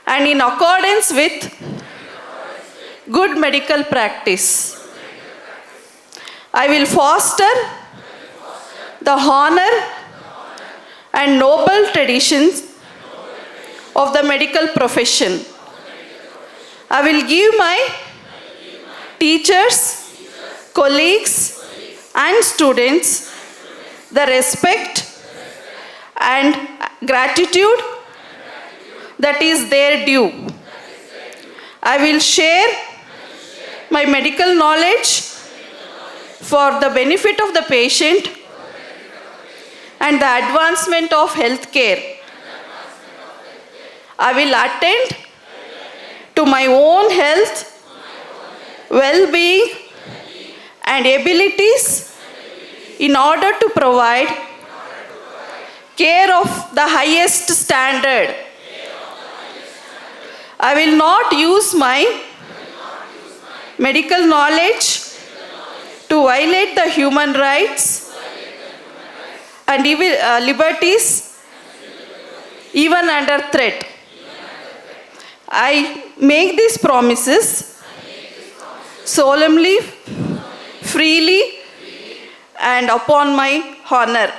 and in accordance with good medical practice. I will foster the honor and noble traditions of the medical profession. I will give my teachers, colleagues, and students the respect and gratitude that is their due. I will share my medical knowledge for the benefit of the patient and the advancement of healthcare. I will attend to my own health, well-being, and abilities in order to provide care of the highest standard. I will not use my medical knowledge to violate the human rights and liberties even under threat. I make these promises solemnly, freely, and upon my honor.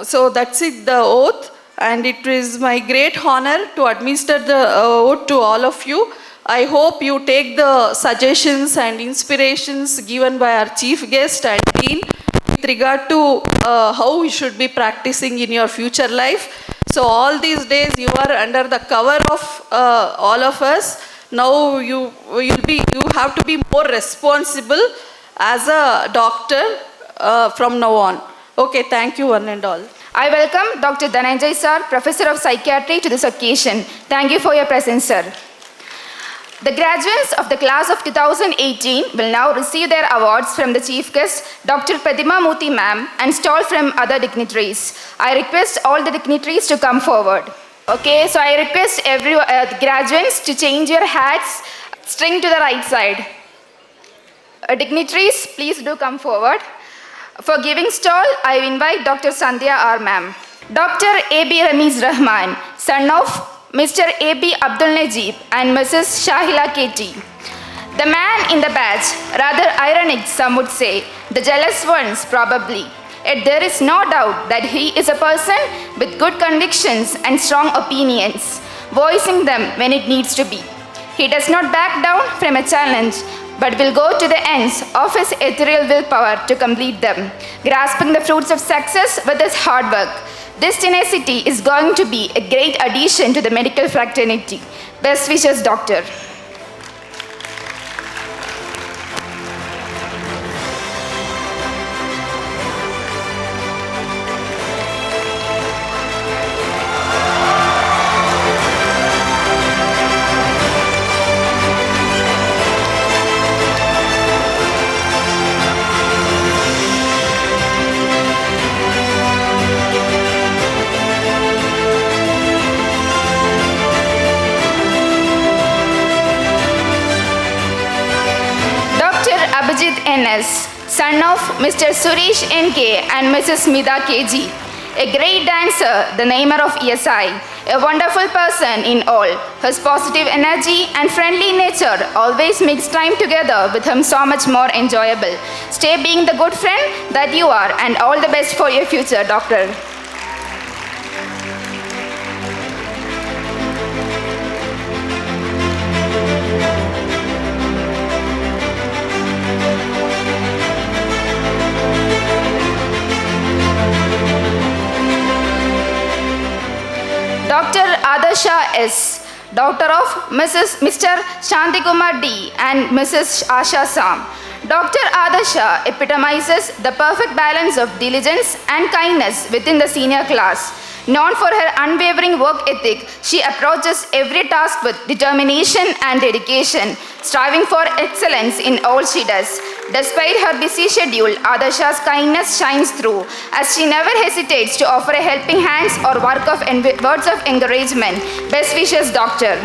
So that's it, the oath, and it is my great honor to administer the oath to all of you. I hope you take the suggestions and inspirations given by our chief guest and dean with regard to how we should be practicing in your future life. So all these days you are under the cover of all of us. Now you have to be more responsible as a doctor from now on. Okay, thank you one and all. I welcome Dr. Dhananjay Sir, Professor of Psychiatry, to this occasion. Thank you for your presence, sir. The graduates of the class of 2018 will now receive their awards from the chief guest, Dr. Pradima ma'am, and stall from other dignitaries. I request all the dignitaries to come forward. Okay, so I request every graduates to change your hats, string to the right side. Dignitaries, please do come forward. For giving stall, I invite Dr. Sandhya R. ma'am. Dr. A.B. Ramiz Rahman, son of Mr. A.B. Abdul Najib and Mrs. Shahila K.T. The man in the badge, rather ironic some would say, the jealous ones probably. Yet there is no doubt that he is a person with good convictions and strong opinions, voicing them when it needs to be. He does not back down from a challenge, but will go to the ends of his ethereal willpower to complete them, grasping the fruits of success with his hard work. This tenacity is going to be a great addition to the medical fraternity. Best wishes, Doctor. N.S., son of Mr. Suresh N.K. and Mrs. Smita K.G., a great dancer, the namer of ESI, a wonderful person in all. His positive energy and friendly nature always makes time together with him so much more enjoyable. Stay being the good friend that you are, and all the best for your future, Doctor. S., daughter of Mr. Shantikumar D. and Mrs. Asha Sam. Dr. Adasha epitomizes the perfect balance of diligence and kindness within the senior class. Known for her unwavering work ethic, she approaches every task with determination and dedication, striving for excellence in all she does. Despite her busy schedule, Adasha's kindness shines through, as she never hesitates to offer a helping hand or words of encouragement. Best wishes, Doctor.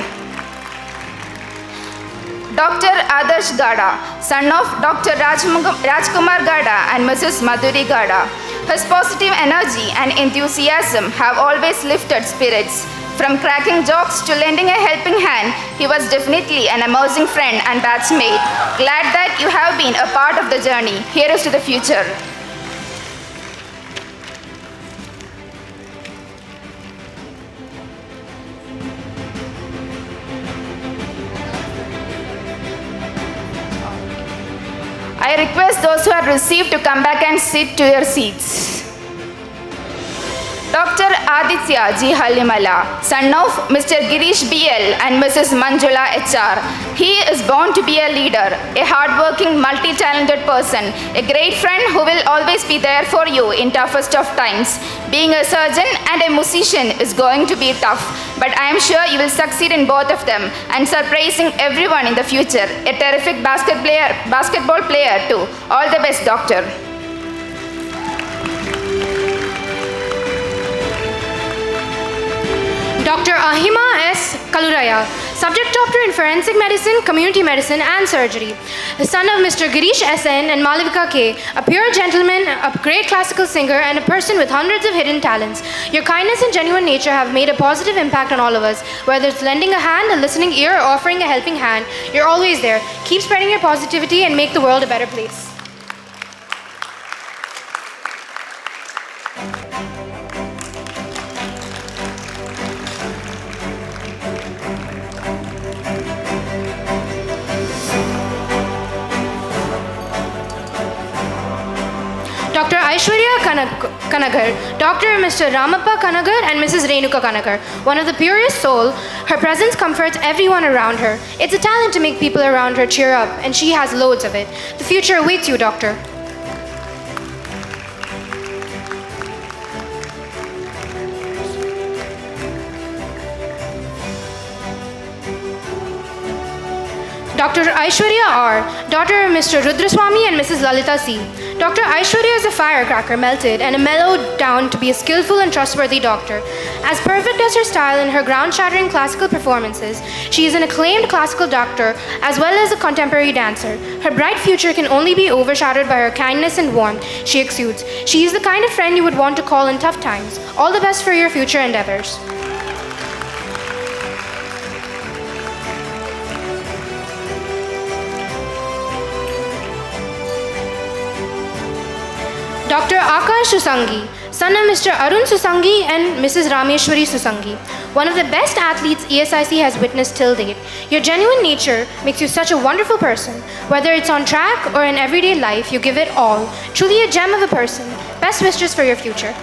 Dr. Adarsh Gada, son of Dr. Rajkumar Gada and Mrs. Madhuri Gada. His positive energy and enthusiasm have always lifted spirits. From cracking jokes to lending a helping hand, he was definitely an amazing friend and batchmate. Glad that you have been a part of the journey. Here is to the future. I request those who have received to come back and sit to your seats. Dr. Aditya G. Halimala, son of Mr. Girish BL and Mrs. Manjula HR. He is born to be a leader, a hardworking, multi-talented person, a great friend who will always be there for you in toughest of times. Being a surgeon and a musician is going to be tough, but I am sure you will succeed in both of them and surprising everyone in the future. A terrific basketball player too. All the best, Doctor. Dr. Ahima S. Kaluraya, subject doctor in forensic medicine, community medicine, and surgery. The son of Mr. Girish S.N. and Malavika K., a pure gentleman, a great classical singer, and a person with hundreds of hidden talents. Your kindness and genuine nature have made a positive impact on all of us. Whether it's lending a hand, a listening ear, or offering a helping hand, you're always there. Keep spreading your positivity and make the world a better place. Dr. Aishwarya Kanagar, Dr. Mr. Ramappa Kanagar and Mrs. Renuka Kanagar. One of the purest soul, her presence comforts everyone around her. It's a talent to make people around her cheer up, and she has loads of it. The future awaits you, Doctor. Dr. Aishwarya R., daughter of Mr. Rudraswamy and Mrs. Lalita C. Dr. Aishwarya is a firecracker melted and a mellowed down to be a skillful and trustworthy doctor. As perfect as her style and her ground-shattering classical performances, she is an acclaimed classical doctor as well as a contemporary dancer. Her bright future can only be overshadowed by her kindness and warmth she exudes. She is the kind of friend you would want to call in tough times. All the best for your future endeavors. Dr. Akash Susangi, son of Mr. Arun Susangi and Mrs. Rameshwari Susangi, one of the best athletes ESIC has witnessed till date. Your genuine nature makes you such a wonderful person. Whether it's on track or in everyday life, you give it all. Truly a gem of a person. Best wishes for your future.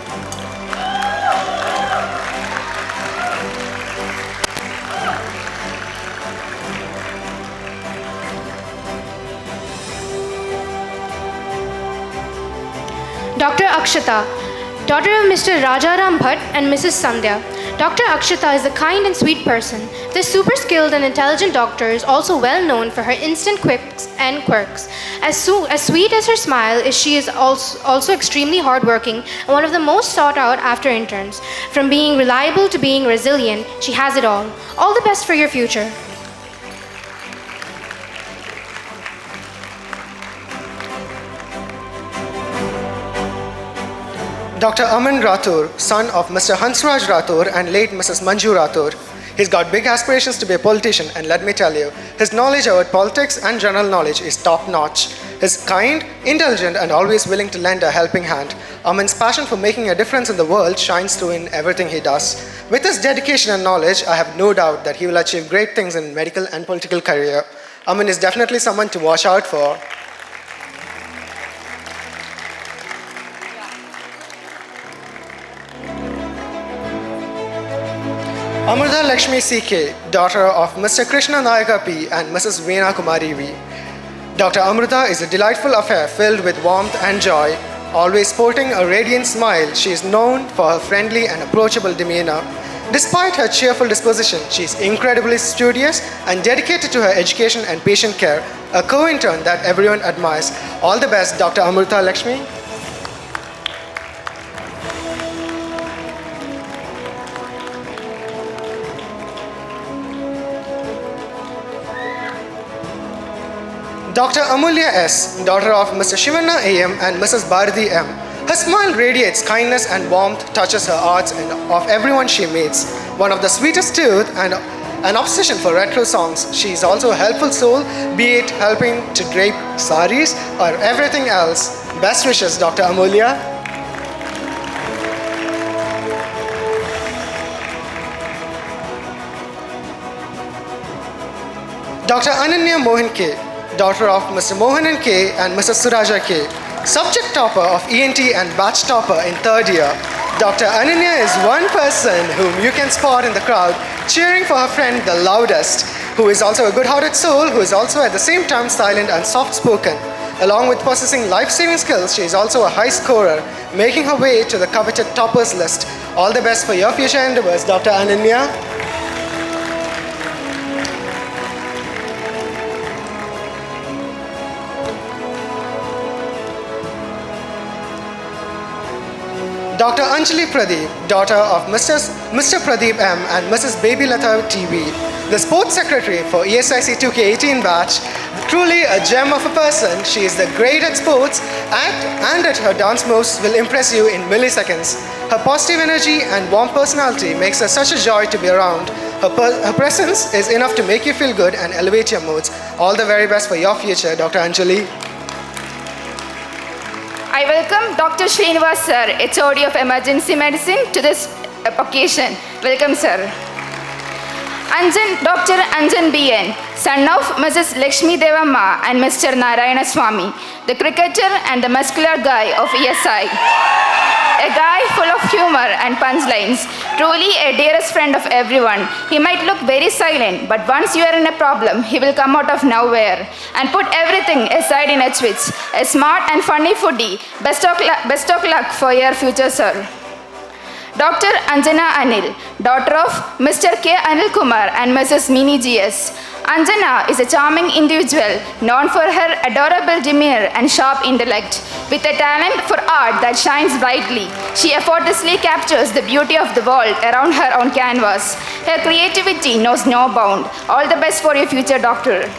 Dr. Akshata, daughter of Mr. Rajaram Bhatt and Mrs. Sandhya. Dr. Akshata is a kind and sweet person. This super skilled and intelligent doctor is also well known for her instant quips and quirks. As sweet as her smile is, she is also extremely hardworking and one of the most sought out after interns. From being reliable to being resilient, she has it all. All the best for your future. Dr. Aman Rathore, son of Mr. Hansraj Rathore and late Mrs. Manju Rathore. He's got big aspirations to be a politician, and let me tell you, his knowledge about politics and general knowledge is top-notch. He's kind, intelligent, and always willing to lend a helping hand. Aman's passion for making a difference in the world shines through in everything he does. With his dedication and knowledge, I have no doubt that he will achieve great things in medical and political career. Aman is definitely someone to watch out for. Amrita Lakshmi CK, daughter of Mr. Krishna Nayaka P. and Mrs. Veena Kumari V. Dr. Amrita is a delightful affair filled with warmth and joy. Always sporting a radiant smile, she is known for her friendly and approachable demeanor. Despite her cheerful disposition, she is incredibly studious and dedicated to her education and patient care, a co-intern that everyone admires. All the best, Dr. Amrita Lakshmi. Dr. Amulya S., daughter of Mr. Shivanna A.M. and Mrs. Bharati M. Her smile radiates kindness and warmth, touches her hearts and of everyone she meets. One of the sweetest tooth and an obsession for retro songs. She is also a helpful soul, be it helping to drape saris or everything else. Best wishes, Dr. Amulya. Dr. Ananya Mohan K., daughter of Mr. Mohanan K. and Mrs. Suraja K., subject topper of ENT and batch topper in third year. Dr. Ananya is one person whom you can spot in the crowd cheering for her friend the loudest, who is also a good-hearted soul, who is also at the same time silent and soft-spoken. Along with possessing life-saving skills, she is also a high scorer, making her way to the coveted toppers list. All the best for your future endeavors, Dr. Ananya. Dr. Anjali Pradeep, daughter of Mr. Pradeep M. and Mrs. Baby Lata TV, the sports secretary for ESIC 2K18 batch, truly a gem of a person. She is the great at sports and at her dance moves will impress you in milliseconds. Her positive energy and warm personality makes her such a joy to be around. Her presence is enough to make you feel good and elevate your moods. All the very best for your future, Dr. Anjali. I welcome Dr. Srinivas sir, HOD of Emergency Medicine, to this occasion. Welcome, sir. Dr. Anjan BN, son of Mrs. Lakshmi Devamma and Mr. Narayana Swami, the cricketer and the muscular guy of ESI. A guy full of humor and punchlines, truly a dearest friend of everyone. He might look very silent, but once you are in a problem, he will come out of nowhere and put everything aside in a twitch. A smart and funny foodie. Best of luck for your future, sir. Dr. Anjana Anil, daughter of Mr. K. Anil Kumar and Mrs. Mini GS. Anjana is a charming individual known for her adorable demeanor and sharp intellect. With a talent for art that shines brightly, she effortlessly captures the beauty of the world around her on canvas. Her creativity knows no bound. All the best for your future, doctor.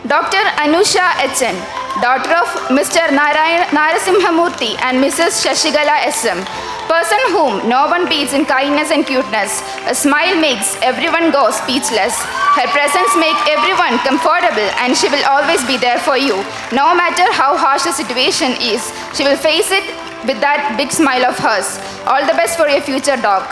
Dr. Anusha HN, daughter of Mr. Narasimhamurthy and Mrs. Shashigala SM, person whom no one beats in kindness and cuteness. A smile makes everyone go speechless. Her presence makes everyone comfortable and she will always be there for you. No matter how harsh the situation is, she will face it with that big smile of hers. All the best for your future, doc.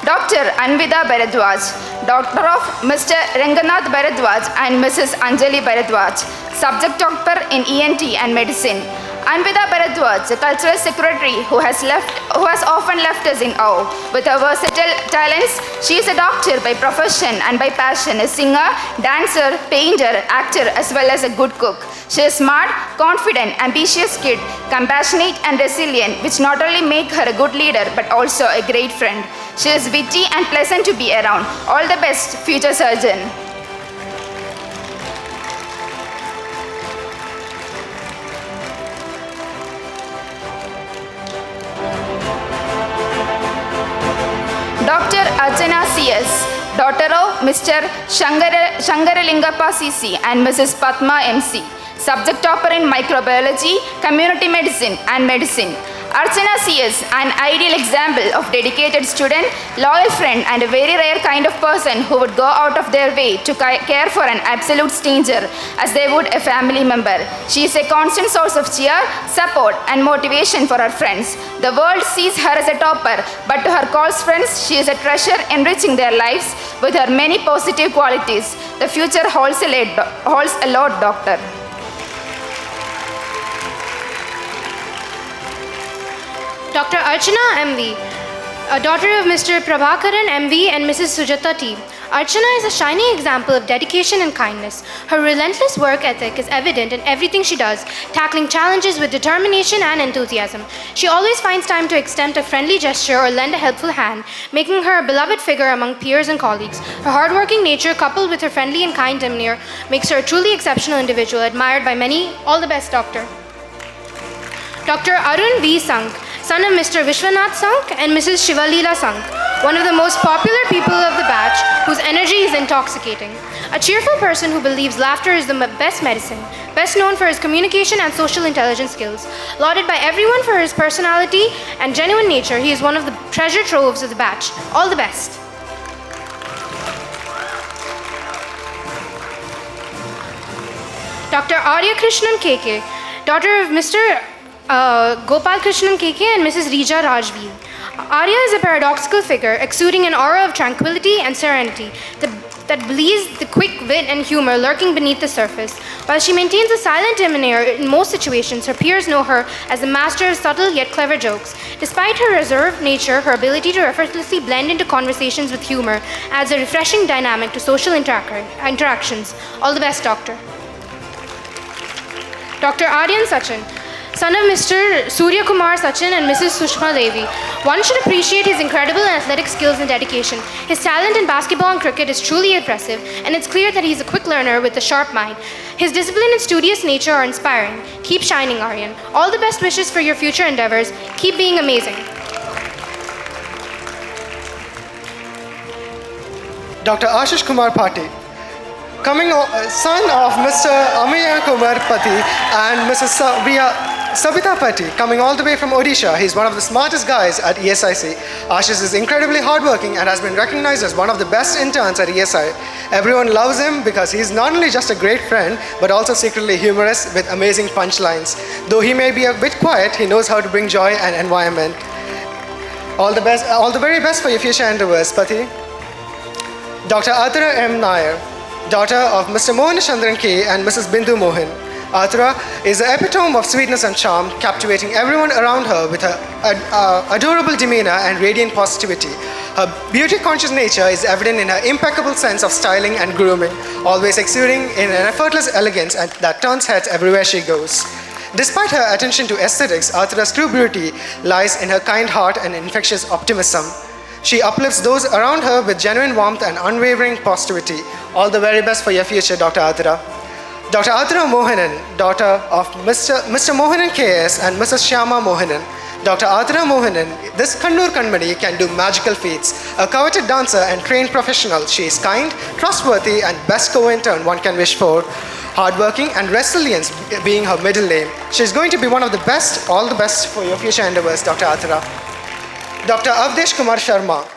Dr. Anvida Bharadwaj, daughter of Mr. Ranganath Bharadwaj and Mrs. Anjali Bharadwaj, subject doctor in ENT and medicine. Anvida Bharadwaj, the cultural secretary who has often left us in awe. With her versatile talents, she is a doctor by profession and by passion, a singer, dancer, painter, actor, as well as a good cook. She is smart, confident, ambitious kid, compassionate and resilient, which not only make her a good leader, but also a great friend. She is witty and pleasant to be around. All the best, future surgeon. Dr. Archana CS, daughter of Mr. Shangaralingappa CC and Mrs. Padma MC, subject topper in microbiology, community medicine and medicine. Archana CS, an ideal example of dedicated student, loyal friend and a very rare kind of person who would go out of their way to care for an absolute stranger as they would a family member. She is a constant source of cheer, support and motivation for her friends. The world sees her as a topper, but to her close friends, she is a treasure enriching their lives with her many positive qualities. The future holds a lot, doctor. Dr. Archana MV, a daughter of Mr. Prabhakaran MV and Mrs. Sujata T. Archana is a shining example of dedication and kindness. Her relentless work ethic is evident in everything she does, tackling challenges with determination and enthusiasm. She always finds time to extend a friendly gesture or lend a helpful hand, making her a beloved figure among peers and colleagues. Her hardworking nature, coupled with her friendly and kind demeanor, makes her a truly exceptional individual, admired by many. All the best, Doctor. Dr. Arun V. Sank, son of Mr. Vishwanath Sank and Mrs. Shivalila Sank, one of the most popular people of the batch whose energy is intoxicating. A cheerful person who believes laughter is the best medicine, best known for his communication and social intelligence skills. Lauded by everyone for his personality and genuine nature, he is one of the treasure troves of the batch. All the best. Dr. Arya Krishnan KK, daughter of Mr. Gopal Krishnan KK and Mrs. Rija Rajveer. Arya is a paradoxical figure, exuding an aura of tranquility and serenity that belies the quick wit and humor lurking beneath the surface. While she maintains a silent demeanor in most situations, her peers know her as a master of subtle yet clever jokes. Despite her reserved nature, her ability to effortlessly blend into conversations with humor adds a refreshing dynamic to social interactions. All the best, Doctor. Dr. Aryan Sachin, son of Mr. Surya Kumar Sachin and Mrs. Sushma Devi. One should appreciate his incredible athletic skills and dedication. His talent in basketball and cricket is truly impressive, and it's clear that he's a quick learner with a sharp mind. His discipline and studious nature are inspiring. Keep shining, Aryan. All the best wishes for your future endeavors. Keep being amazing. Dr. Ashish Kumar Pati, son of Mr. Amiya Kumar Pati and Mrs. Sabita Pati, coming all the way from Odisha. He's one of the smartest guys at ESIC. Ashish is incredibly hardworking and has been recognized as one of the best interns at ESI. Everyone loves him because he's not only just a great friend, but also secretly humorous with amazing punchlines. Though he may be a bit quiet, he knows how to bring joy and environment. All the best, all the very best for your future endeavors, Pati. Dr. Athura M. Nair, daughter of Mr. Mohan Chandran K. and Mrs. Bindu Mohan. Athura is the epitome of sweetness and charm, captivating everyone around her with her adorable demeanor and radiant positivity. Her beauty-conscious nature is evident in her impeccable sense of styling and grooming, always exuding in an effortless elegance that turns heads everywhere she goes. Despite her attention to aesthetics, Athura's true beauty lies in her kind heart and infectious optimism. She uplifts those around her with genuine warmth and unwavering positivity. All the very best for your future, Dr. Athura. Dr. Athura Mohanan, daughter of Mr. Mohanan KS and Mrs. Shyama Mohanan. Dr. Athura Mohanan, this Kannur Kanmani can do magical feats. A coveted dancer and trained professional, she is kind, trustworthy, and best co-intern one can wish for. Hardworking and resilience being her middle name. She is going to be one of the best. All the best for your future endeavors, Dr. Athura. Dr. Avdesh Kumar Sharma,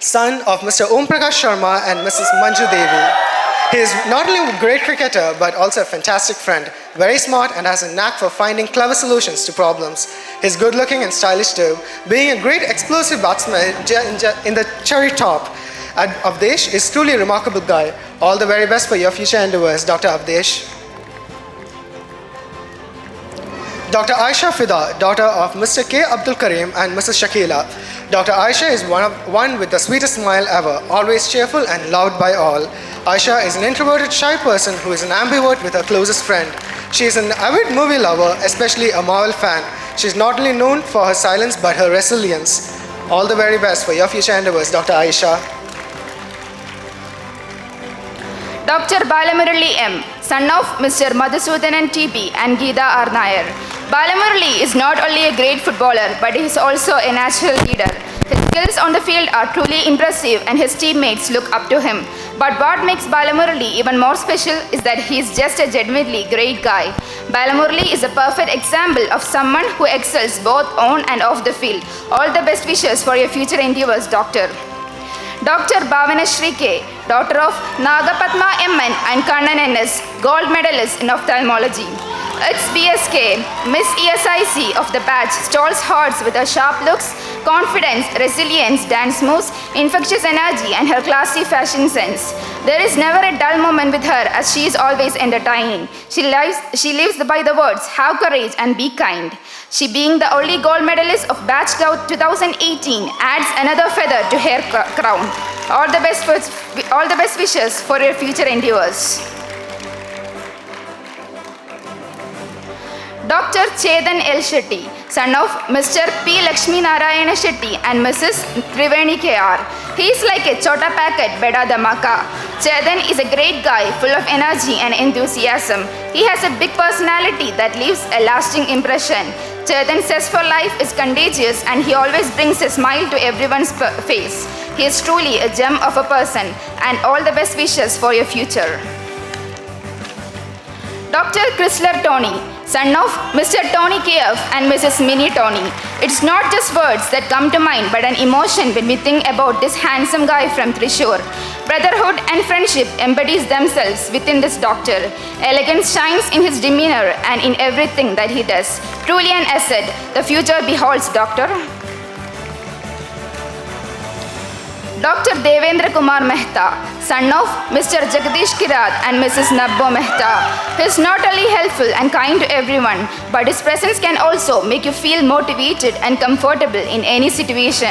son of Mr. Om Prakash Sharma and Mrs. Manju Devi. He is not only a great cricketer, but also a fantastic friend, very smart and has a knack for finding clever solutions to problems. He's good looking and stylish too, being a great explosive batsman in the cherry top. Avdesh is truly a remarkable guy. All the very best for your future endeavors, Dr. Avdesh. Dr. Aisha Fida, daughter of Mr. K. Abdul Karim and Mrs. Shakila. Dr. Aisha is one with the sweetest smile ever, always cheerful and loved by all. Aisha is an introverted, shy person who is an ambivert with her closest friend. She is an avid movie lover, especially a Marvel fan. She is not only known for her silence, but her resilience. All the very best for your future endeavors, Dr. Aisha. Dr. Balamurali M., son of Mr. Madhusudanan TB and Geeta R. Nair. Balamurali is not only a great footballer, but he is also a natural leader. His skills on the field are truly impressive and his teammates look up to him. But what makes Balamurali even more special is that he is just a genuinely great guy. Balamurali is a perfect example of someone who excels both on and off the field. All the best wishes for your future endeavors, Doctor. Dr. Bhavana Shri K., daughter of Nagapatma MN and Kannan NS, gold medalist in ophthalmology. It's BSK, Miss ESIC of the batch, stalls hearts with her sharp looks, confidence, resilience, dance moves, infectious energy, and her classy fashion sense. There is never a dull moment with her as she is always entertaining. She lives by the words, have courage and be kind. She, being the only gold medalist of Batch 2018, adds another feather to her crown. All the best wishes for your future endeavors. Dr. Chetan L. Shetty, son of Mr. P. Lakshmi Narayana Shetty and Mrs. Triveni K.R. He is like a chota packet beda dhamaka. Chetan is a great guy, full of energy and enthusiasm. He has a big personality that leaves a lasting impression. Chetan's zest for life is contagious and he always brings a smile to everyone's face. He is truly a gem of a person, and all the best wishes for your future. Dr. Chrysler Tony, son of Mr. Tony KF and Mrs. Minnie Tony. It's not just words that come to mind, but an emotion when we think about this handsome guy from Thrissur. Brotherhood and friendship embodies themselves within this doctor. Elegance shines in his demeanor and in everything that he does. Truly an asset. The future beholds, Doctor. Dr. Devendra Kumar Mehta, son of Mr. Jagdish Kirat and Mrs. Nabbo Mehta. He is not only helpful and kind to everyone, but his presence can also make you feel motivated and comfortable in any situation.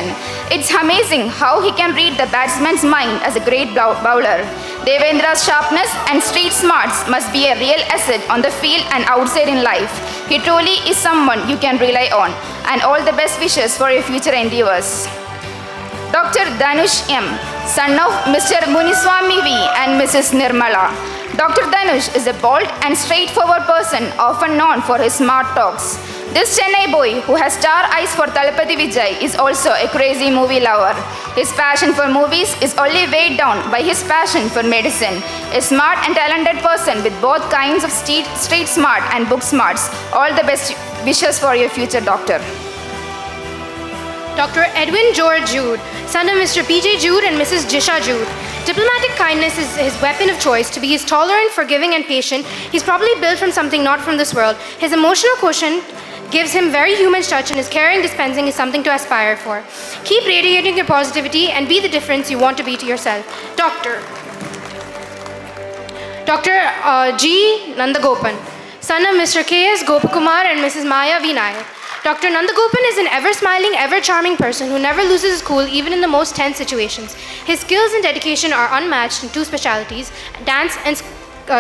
It's amazing how he can read the batsman's mind as a great bowler. Devendra's sharpness and street smarts must be a real asset on the field and outside in life. He truly is someone you can rely on, and all the best wishes for your future endeavors. Dr. Dhanush M., son of Mr. Muniswamy V. and Mrs. Nirmala. Dr. Dhanush is a bold and straightforward person, often known for his smart talks. This Chennai boy, who has star eyes for Talapati Vijay, is also a crazy movie lover. His passion for movies is only weighed down by his passion for medicine. A smart and talented person with both kinds of street smart and book smarts. All the best wishes for your future, doctor. Dr. Edwin George Jude, son of Mr. P.J. Jude and Mrs. Jisha Jude. Diplomatic kindness is his weapon of choice. To be his tolerant, forgiving, and patient, he's probably built from something not from this world. His emotional quotient gives him very human touch, and his caring dispensing is something to aspire for. Keep radiating your positivity and be the difference you want to be to yourself. Dr. G. Nandagopan, son of Mr. K.S. Gopakumar and Mrs. Maya V. Nayak. Dr. Nandagopan is an ever-smiling, ever-charming person who never loses his cool even in the most tense situations. His skills and dedication are unmatched in two specialties, dance and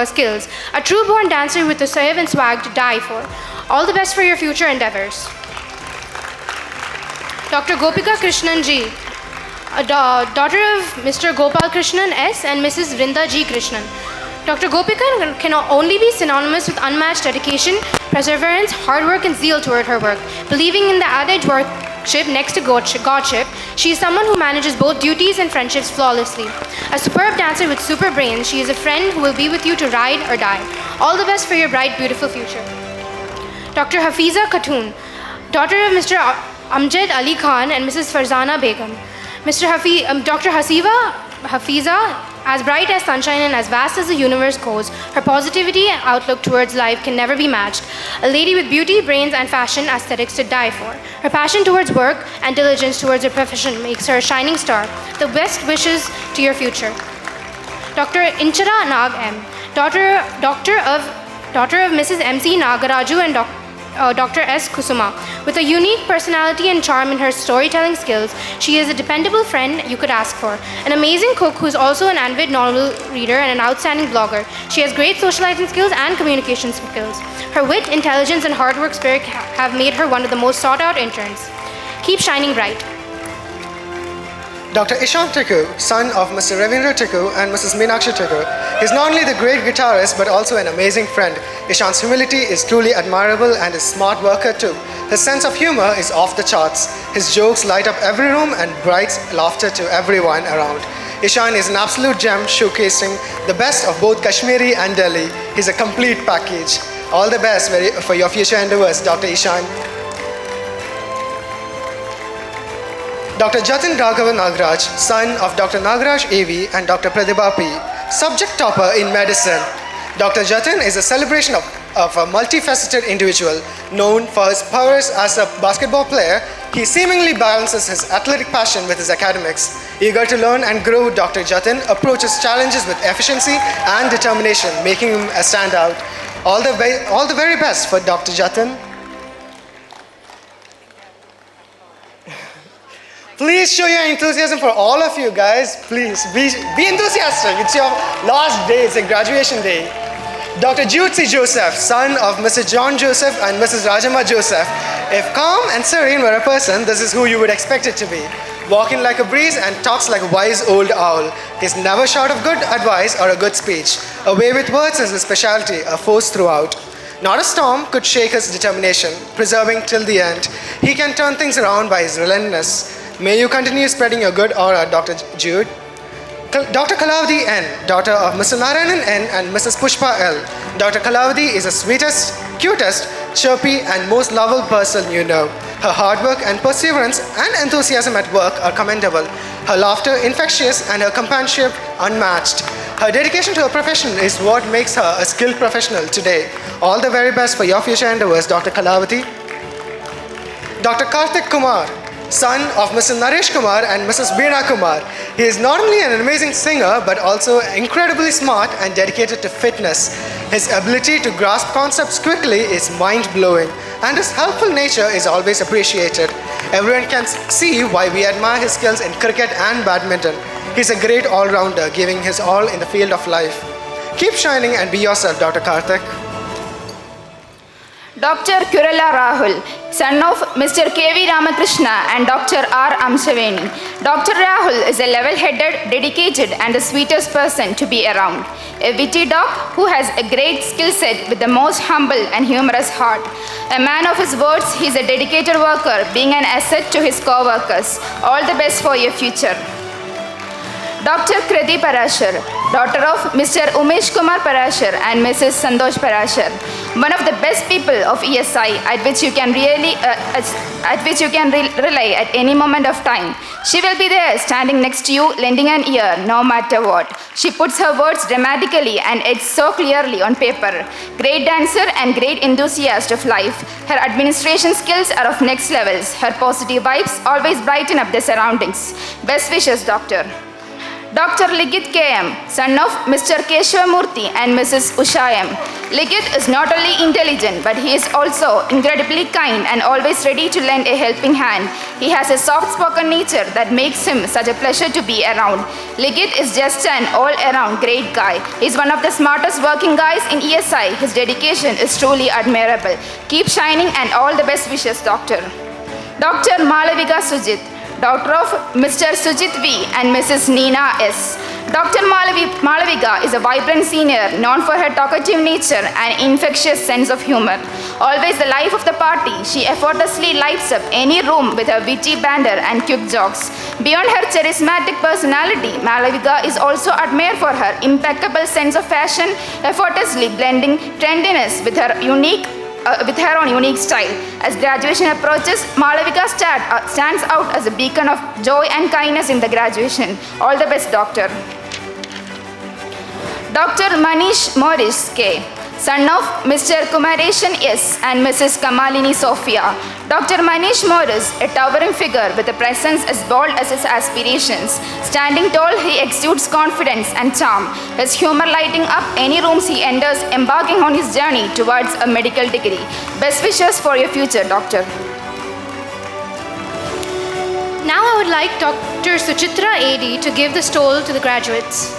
skills. A true-born dancer with the serve and swag to die for. All the best for your future endeavors. Dr. Gopika Krishnan G., a daughter of Mr. Gopal Krishnan S. and Mrs. Vrinda G. Krishnan. Dr. Gopika can only be synonymous with unmatched dedication, perseverance, hard work, and zeal toward her work. Believing in the adage worship next to godship, she is someone who manages both duties and friendships flawlessly. A superb dancer with super brains, she is a friend who will be with you to ride or die. All the best for your bright, beautiful future. Dr. Hafiza Khatun, daughter of Mr. Amjad Ali Khan and Mrs. Farzana Begum. Dr. Hafiza, as bright as sunshine and as vast as the universe goes, her positivity and outlook towards life can never be matched. A lady with beauty, brains, and fashion aesthetics to die for. Her passion towards work and diligence towards her profession makes her a shining star. The best wishes to your future. Dr. Inchara Nag M., daughter of Mrs. M.C. Nagaraju and Dr. S. Kusuma. With a unique personality and charm in her storytelling skills, she is a dependable friend you could ask for. An amazing cook who is also an avid novel reader and an outstanding blogger. She has great socializing skills and communication skills. Her wit, intelligence, and hard work spirit have made her one of the most sought-out interns. Keep shining bright. Dr. Ishan Tikku, son of Mr. Ravindra Tikku and Mrs. Meenakshi Tikku, is not only the great guitarist but also an amazing friend. Ishan's humility is truly admirable and is a smart worker too. His sense of humor is off the charts. His jokes light up every room and brights laughter to everyone around. Ishan is an absolute gem showcasing the best of both Kashmiri and Delhi. He's a complete package. All the best for your future endeavors, Dr. Ishan. Dr. Jatin Raghavan Nagaraj, son of Dr. Nagaraj A.V. and Dr. Pradibha P., subject topper in medicine. Dr. Jatin is a celebration of a multifaceted individual. Known for his prowess as a basketball player, he seemingly balances his athletic passion with his academics. Eager to learn and grow, Dr. Jatin approaches challenges with efficiency and determination, making him a standout. All the very best for Dr. Jatin. Please show your enthusiasm for all of you guys. Please be enthusiastic. It's your last day. It's a graduation day. Dr. Jude C. Joseph, son of Mr. John Joseph and Mrs. Rajama Joseph. If calm and serene were a person, this is who you would expect it to be. Walking like a breeze and talks like a wise old owl. He's never short of good advice or a good speech. A way with words is his specialty, a force throughout. Not a storm could shake his determination, preserving till the end. He can turn things around by his relentlessness. May you continue spreading your good aura, Dr. Jude. Dr. Kalavadi N, daughter of Mr. Narayanan N and Mrs. Pushpa L. Dr. Kalavadi is the sweetest, cutest, chirpy and most lovable person you know. Her hard work and perseverance and enthusiasm at work are commendable. Her laughter infectious and her companionship unmatched. Her dedication to her profession is what makes her a skilled professional today. All the very best for your future endeavors, Dr. Kalavadi. Dr. Karthik Kumar, son of Mr. Naresh Kumar and Mrs. Beena Kumar. He is not only an amazing singer but also incredibly smart and dedicated to fitness. His ability to grasp concepts quickly is mind-blowing and his helpful nature is always appreciated. Everyone can see why we admire his skills in cricket and badminton. He's a great all-rounder, giving his all in the field of life. Keep shining and be yourself, Dr. Karthik. Dr. Kurala Rahul, son of Mr. K.V. Ramakrishna and Dr. R. Amshaveni. Dr. Rahul is a level-headed, dedicated and the sweetest person to be around. A witty dog who has a great skill set with the most humble and humorous heart. A man of his words, he is a dedicated worker, being an asset to his co-workers. All the best for your future. Dr. Kriti Parashar, daughter of Mr. Umesh Kumar Parashar and Mrs. Santosh Parashar, one of the best people of ESI at which you can rely at any moment of time. She will be there standing next to you, lending an ear no matter what. She puts her words dramatically and it's so clearly on paper. Great dancer and great enthusiast of life. Her administration skills are of next levels. Her positive vibes always brighten up the surroundings. Best wishes, Doctor. Dr. Ligit K.M., son of Mr. Keshwamurthy and Mrs. Usha M. Ligit is not only intelligent, but he is also incredibly kind and always ready to lend a helping hand. He has a soft-spoken nature that makes him such a pleasure to be around. Ligit is just an all-around great guy. He is one of the smartest working guys in ESI. His dedication is truly admirable. Keep shining and all the best wishes, Doctor. Dr. Malavika Sujit, daughter of Mr. Sujit V. and Mrs. Neena S. Dr. Malavika is a vibrant senior known for her talkative nature and infectious sense of humor. Always the life of the party, she effortlessly lights up any room with her witty banter and quick jokes. Beyond her charismatic personality, Malavika is also admired for her impeccable sense of fashion, effortlessly blending trendiness with her own unique style. As graduation approaches, Malavika stands out as a beacon of joy and kindness in the graduation. All the best, Doctor. Dr. Manish Morris K., son of Mr. Kumareshan S. and Mrs. Kamalini Sophia. Dr. Manish Morris, a towering figure with a presence as bold as his aspirations. Standing tall, he exudes confidence and charm, his humor lighting up any rooms he enters, embarking on his journey towards a medical degree. Best wishes for your future, Doctor. Now I would like Dr. Suchitra AD to give the stole to the graduates.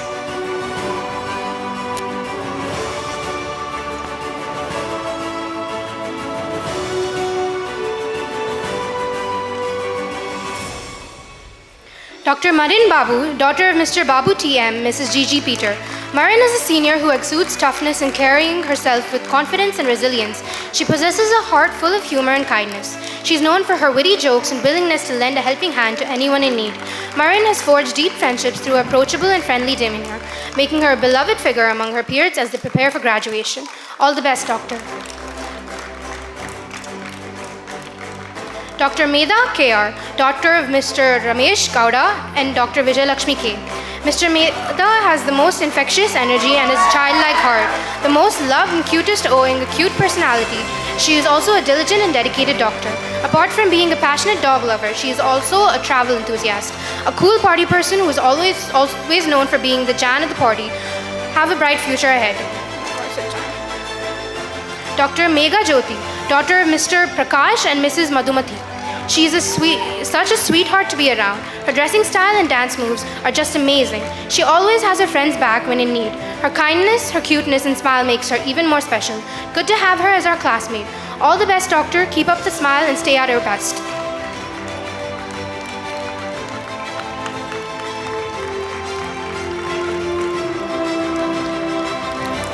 Dr. Marin Babu, daughter of Mr. Babu T.M., Mrs. G.G. Peter. Marin is a senior who exudes toughness in carrying herself with confidence and resilience. She possesses a heart full of humor and kindness. She is known for her witty jokes and willingness to lend a helping hand to anyone in need. Marin has forged deep friendships through her approachable and friendly demeanor, making her a beloved figure among her peers as they prepare for graduation. All the best, Doctor. Dr. Medha K.R., daughter of Mr. Ramesh Gowda and Dr. Vijay Lakshmi K. Mr. Medha has the most infectious energy and his childlike heart, the most loved and cutest owing a cute personality. She is also a diligent and dedicated doctor. Apart from being a passionate dog lover, she is also a travel enthusiast, a cool party person who is always known for being the Jan of the party. Have a bright future ahead. Dr. Megha Jyoti, daughter of Mr. Prakash and Mrs. Madhumati. She's such a sweetheart to be around. Her dressing style and dance moves are just amazing. She always has her friends back when in need. Her kindness, her cuteness, and smile makes her even more special. Good to have her as our classmate. All the best, Doctor. Keep up the smile and stay at your best.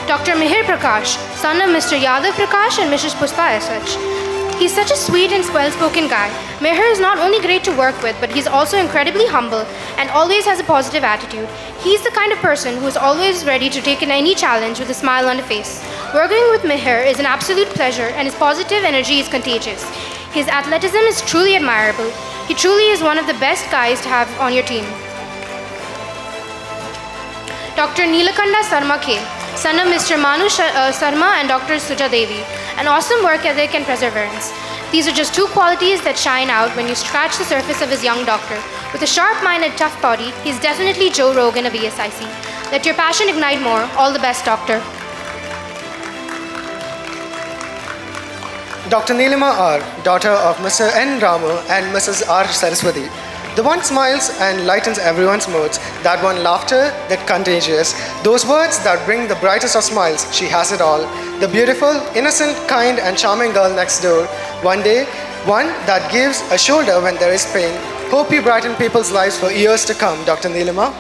Dr. Mihir Prakash, son of Mr. Yadav Prakash and Mrs. Puspa Esic. He's such a sweet and well-spoken guy. Mihir is not only great to work with, but he's also incredibly humble and always has a positive attitude. He's the kind of person who is always ready to take in any challenge with a smile on his face. Working with Mihir is an absolute pleasure and his positive energy is contagious. His athleticism is truly admirable. He truly is one of the best guys to have on your team. Dr. Neelakanda Sarma K, son of Mr. Manu Sarma and Dr. Suja Devi. An awesome work ethic and perseverance. These are just two qualities that shine out when you scratch the surface of his young doctor. With a sharp mind and tough body, he's definitely Joe Rogan of ESIC. Let your passion ignite more. All the best, Doctor. Dr. Neelima R, daughter of Mr. N. Ramu and Mrs. R. Saraswati. The one smiles and lightens everyone's moods. That one laughter that contagious. Those words that bring the brightest of smiles. She has it all. The beautiful, innocent, kind and charming girl next door. One that gives a shoulder when there is pain. Hope you brighten people's lives for years to come, Dr. Neelima.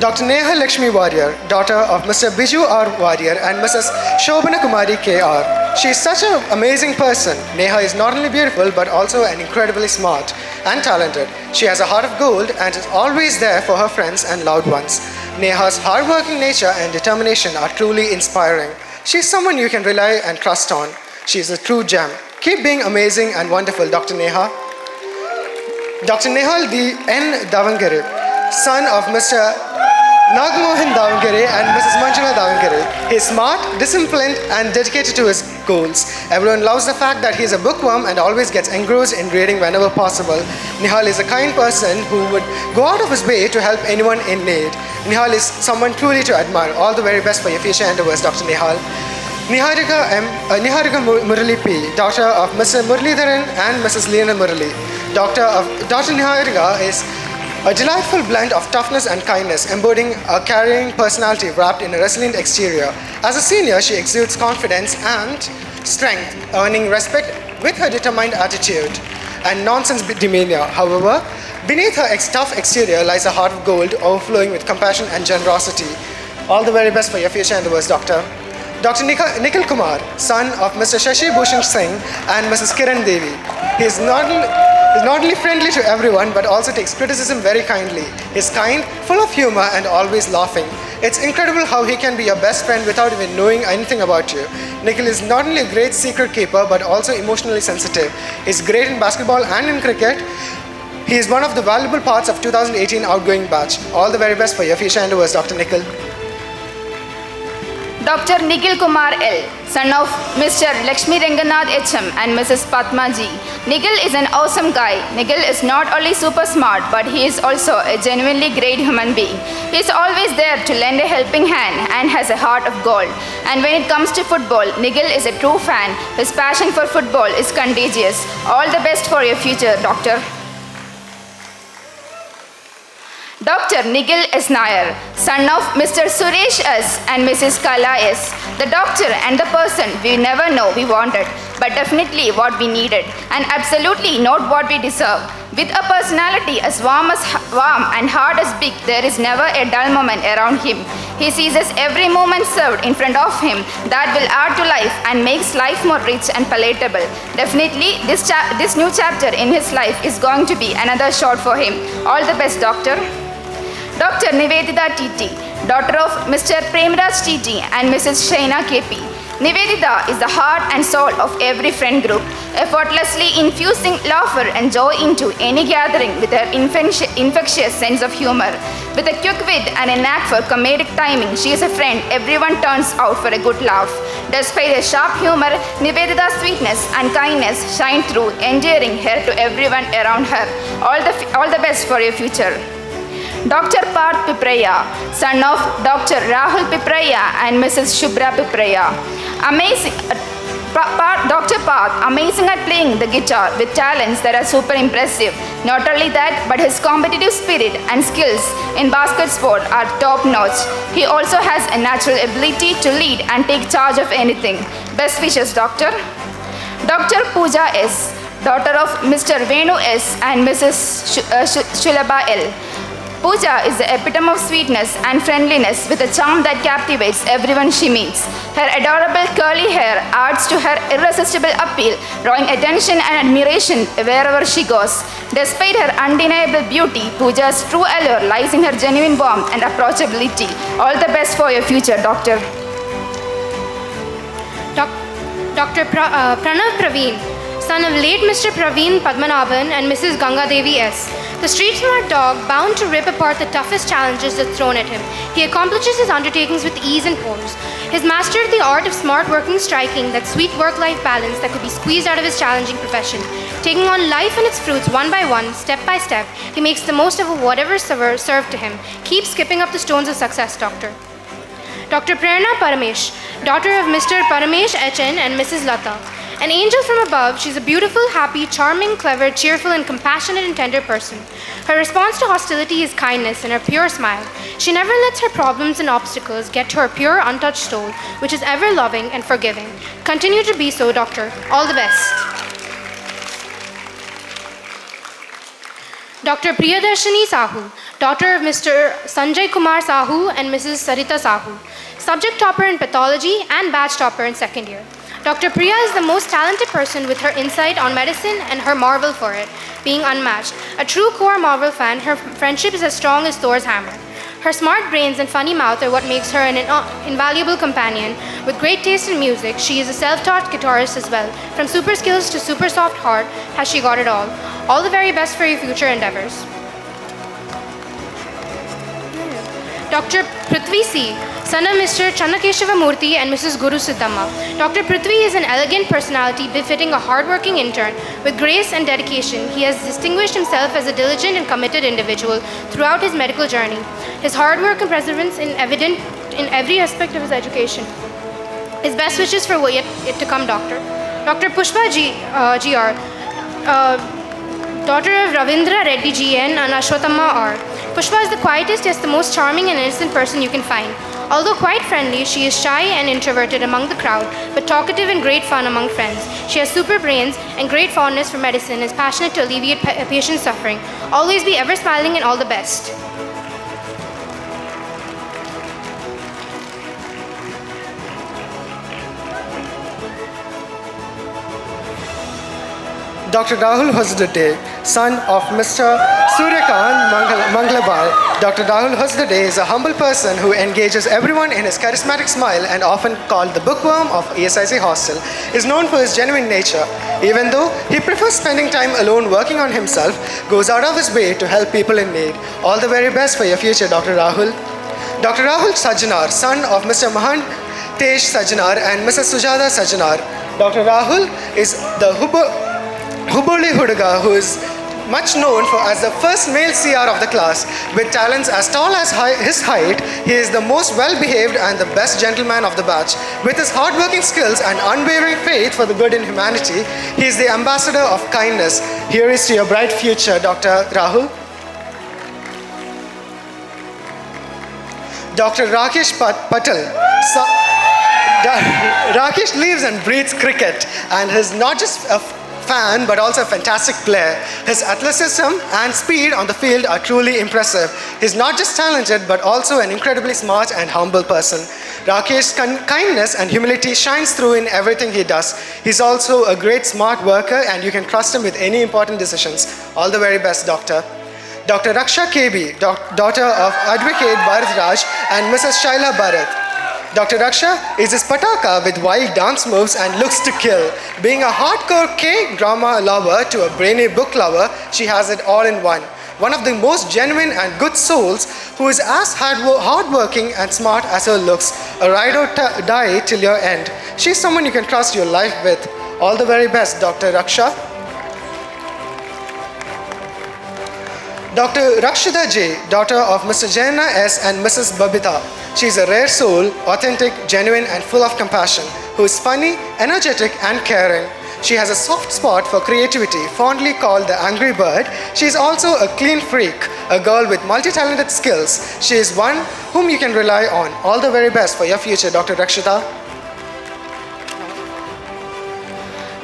Dr. Neha Lakshmi Warrior, daughter of Mr. Biju R. Warrior and Mrs. Shobhana Kumari K.R. She is such an amazing person. Neha is not only beautiful but also an incredibly smart and talented. She has a heart of gold and is always there for her friends and loved ones. Neha's hardworking nature and determination are truly inspiring. She is someone you can rely and trust on. She is a true gem. Keep being amazing and wonderful, Dr. Neha. Dr. Nehal D. N. Davangere, son of Mr. Nagmohan Davangere and Mrs. Manjula Davangere. He is smart, disciplined and dedicated to his goals. Everyone loves the fact that he is a bookworm and always gets engrossed in reading whenever possible. Nihal is a kind person who would go out of his way to help anyone in need. Nihal is someone truly to admire. All the very best for your future endeavors, Dr. Nihal. Niharika Murali P, daughter of Mr. Muralidharan and Mrs. Leena Murali. Dr. Niharika is a delightful blend of toughness and kindness, embodying a carrying personality wrapped in a resilient exterior. As a senior, she exudes confidence and strength, earning respect with her determined attitude and nonsense demeanor. However, beneath her tough exterior lies a heart of gold, overflowing with compassion and generosity. All the very best for your future endeavors, Doctor. Dr. Nikhil Kumar, son of Mr. Shashi Bhushan Singh and Mrs. Kiran Devi. He is not only friendly to everyone but also takes criticism very kindly. He is kind, full of humor and always laughing. It's incredible how he can be your best friend without even knowing anything about you. Nikhil is not only a great secret keeper but also emotionally sensitive. He's great in basketball and in cricket. He is one of the valuable parts of 2018 outgoing batch. All the very best for your future endeavors, Dr. Nikhil. Dr. Nikhil Kumar L, son of Mr. Lakshmi Renganath HM and Mrs. Padma G. Nikhil is an awesome guy. Nikhil is not only super smart, but he is also a genuinely great human being. He is always there to lend a helping hand and has a heart of gold. And when it comes to football, Nikhil is a true fan. His passion for football is contagious. All the best for your future, Doctor. Dr. Nikhil S. Nair, son of Mr. Suresh S. and Mrs. Kala S. The doctor and the person we never know we wanted, but definitely what we needed, and absolutely not what we deserve. With a personality as warm and heart as big, there is never a dull moment around him. He seizes every moment served in front of him that will add to life and makes life more rich and palatable. Definitely, this new chapter in his life is going to be another shot for him. All the best, Doctor. Dr. Nivedita TT, daughter of Mr. Premraj TT and Mrs. Shaina KP. Nivedita is the heart and soul of every friend group. effortlessly infusing laughter and joy into any gathering with her infectious sense of humor. With a quick wit and a knack for comedic timing, she is a friend everyone turns out for a good laugh. Despite her sharp humor, Nivedita's sweetness and kindness shine through, endearing her to everyone around her. All the best for your future. Dr. Parth Pipraya, son of Dr. Rahul Pipraya and Mrs. Shubhra Pipraya. Dr. Parth, amazing at playing the guitar with talents that are super impressive. Not only that, but his competitive spirit and skills in basket sport are top notch. He also has a natural ability to lead and take charge of anything. Best wishes, Doctor. Dr. Pooja S., daughter of Mr. Venu S. and Mrs. Shulabha L. Pooja is the epitome of sweetness and friendliness with a charm that captivates everyone she meets. Her adorable curly hair adds to her irresistible appeal, drawing attention and admiration wherever she goes. Despite her undeniable beauty, Pooja's true allure lies in her genuine warmth and approachability. All the best for your future, Doctor. Dr. Pranav Praveen, son of late Mr. Praveen Padmanabhan and Mrs. Ganga Devi S. The street smart dog, bound to rip apart the toughest challenges that's thrown at him. He accomplishes his undertakings with ease and force. He's mastered the art of smart working, striking that sweet work-life balance that could be squeezed out of his challenging profession. Taking on life and its fruits one by one, step by step, he makes the most of whatever served to him. Keep skipping up the stones of success, Doctor. Dr. Prerna Paramesh, daughter of Mr. Paramesh HN and Mrs. Lata. An angel from above, she's a beautiful, happy, charming, clever, cheerful, and compassionate and tender person. Her response to hostility is kindness and her pure smile. She never lets her problems and obstacles get to her pure, untouched soul, which is ever loving and forgiving. Continue to be so, Doctor. All the best. Dr. Priyadarshini Sahu, daughter of Mr. Sanjay Kumar Sahu and Mrs. Sarita Sahu. Subject topper in pathology and batch topper in second year. Dr. Priya is the most talented person with her insight on medicine and her marvel for it, being unmatched. A true core Marvel fan, her friendship is as strong as Thor's hammer. Her smart brains and funny mouth are what makes her an invaluable companion. With great taste in music, she is a self-taught guitarist as well. From super skills to super soft heart, has she got it all. All the very best for your future endeavors. Dr. Prithvi C., son of Mr. Channakeshava Murthy and Mrs. Guru Siddhamma. Dr. Prithvi is an elegant personality befitting a hard-working intern. With grace and dedication, he has distinguished himself as a diligent and committed individual throughout his medical journey. His hard work and perseverance is evident in every aspect of his education. His best wishes for yet to come, Doctor. Dr. Pushpa GR, daughter of Ravindra Reddy GN and Ashwathamma R. Pushpa is the quietest yet the most charming and innocent person you can find. Although quite friendly, she is shy and introverted among the crowd, but talkative and great fun among friends. She has super brains and great fondness for medicine and is passionate to alleviate patients' suffering. Always be ever smiling and all the best. Dr. Rahul Hosdade, son of Mr. Suryakant Mangalabal. Dr. Rahul Hosdade is a humble person who engages everyone in his charismatic smile and often called the bookworm of ESIC hostel, is known for his genuine nature. Even though he prefers spending time alone working on himself, goes out of his way to help people in need. All the very best for your future, Dr. Rahul. Dr. Rahul Sajjanar, son of Mr. Mahantesh Sajjanar and Mrs. Sujata Sajjanar. Dr. Rahul is the Huboli Hudaga, who is much known as the first male CR of the class. With talents as tall as his height, he is the most well-behaved and the best gentleman of the batch. With his hard-working skills and unwavering faith for the good in humanity, he is the ambassador of kindness. Here is to your bright future, Dr. Rahul. Dr. Rakesh Patel. Rakesh lives and breathes cricket and is not just a fan but also a fantastic player. His athleticism and speed on the field are truly impressive. He's not just talented but also an incredibly smart and humble person. Rakesh's kindness and humility shines through in everything he does. He's also a great smart worker and you can trust him with any important decisions. All the very best, Doctor. Dr. Raksha KB, daughter of Advocate Bharat Raj and Mrs. Shaila Bharat. Dr. Raksha is his pataka with wild dance moves and looks to kill. Being a hardcore K-drama lover to a brainy book lover, she has it all in one. One of the most genuine and good souls who is as hardworking and smart as her looks. A ride or die till your end. She's someone you can trust your life with. All the very best, Dr. Raksha. Dr. Rakshita J, daughter of Mr. Jaina S. and Mrs. Babita. She is a rare soul, authentic, genuine and full of compassion, who is funny, energetic and caring. She has a soft spot for creativity, fondly called the angry bird. She is also a clean freak, a girl with multi-talented skills. She is one whom you can rely on. All the very best for your future, Dr. Rakshita.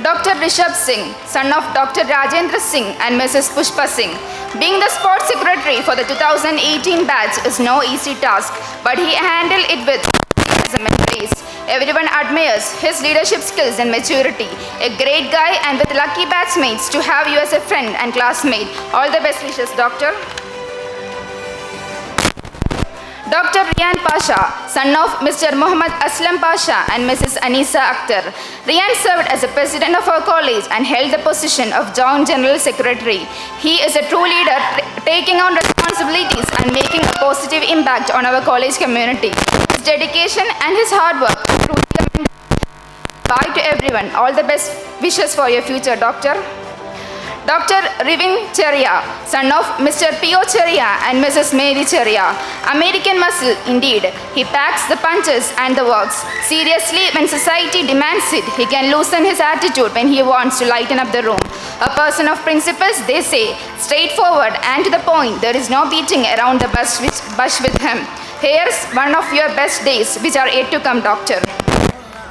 Dr. Rishabh Singh, son of Dr. Rajendra Singh and Mrs. Pushpa Singh. Being the sports secretary for the 2018 batch is no easy task, but he handled it with enthusiasm and grace. Everyone admires his leadership skills and maturity. A great guy and with lucky batchmates to have you as a friend and classmate. All the best wishes, Doctor. Dr. Riyan Pasha, son of Mr. Muhammad Aslam Pasha and Mrs. Anisa Akhtar. Riyan served as the president of our college and held the position of Joint General Secretary. He is a true leader, taking on responsibilities and making a positive impact on our college community. His dedication and his hard work are truly commendable. Bye to everyone. All the best wishes for your future, Doctor. Dr. Rivin Cheria, son of Mr. P.O. Cheria and Mrs. Mary Cheria. American muscle, indeed. He packs the punches and the works. Seriously, when society demands it, he can loosen his attitude when he wants to lighten up the room. A person of principles, they say, straightforward and to the point. There is no beating around the bush with him. Here's one of your best days, which are yet to come, Doctor.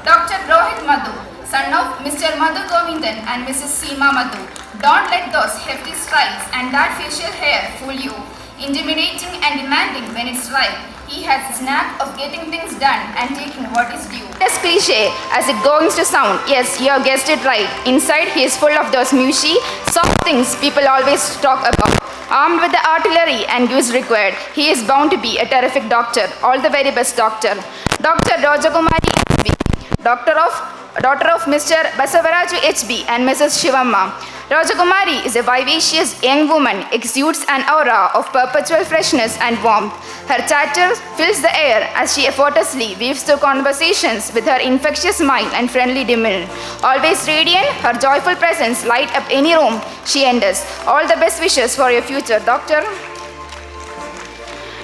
Dr. Rohit Madhu, son of Mr. Madhu Govindan and Mrs. Seema Madhu. Don't let those hefty strides and that facial hair fool you. Intimidating and demanding when it's right. He has his knack of getting things done and taking what is due. As cliche as it goes to sound, yes, you have guessed it right. Inside, he is full of those mushy, soft things people always talk about. Armed with the artillery and goods required, he is bound to be a terrific doctor. All the very best, Doctor. Dr. Rajakumari HB, daughter of Mr. Basavaraju HB and Mrs. Shivamma. Rajakumari is a vivacious young woman, exudes an aura of perpetual freshness and warmth. Her chatter fills the air as she effortlessly weaves through conversations with her infectious smile and friendly demeanor. Always radiant, her joyful presence lights up any room she enters. All the best wishes for your future, Doctor.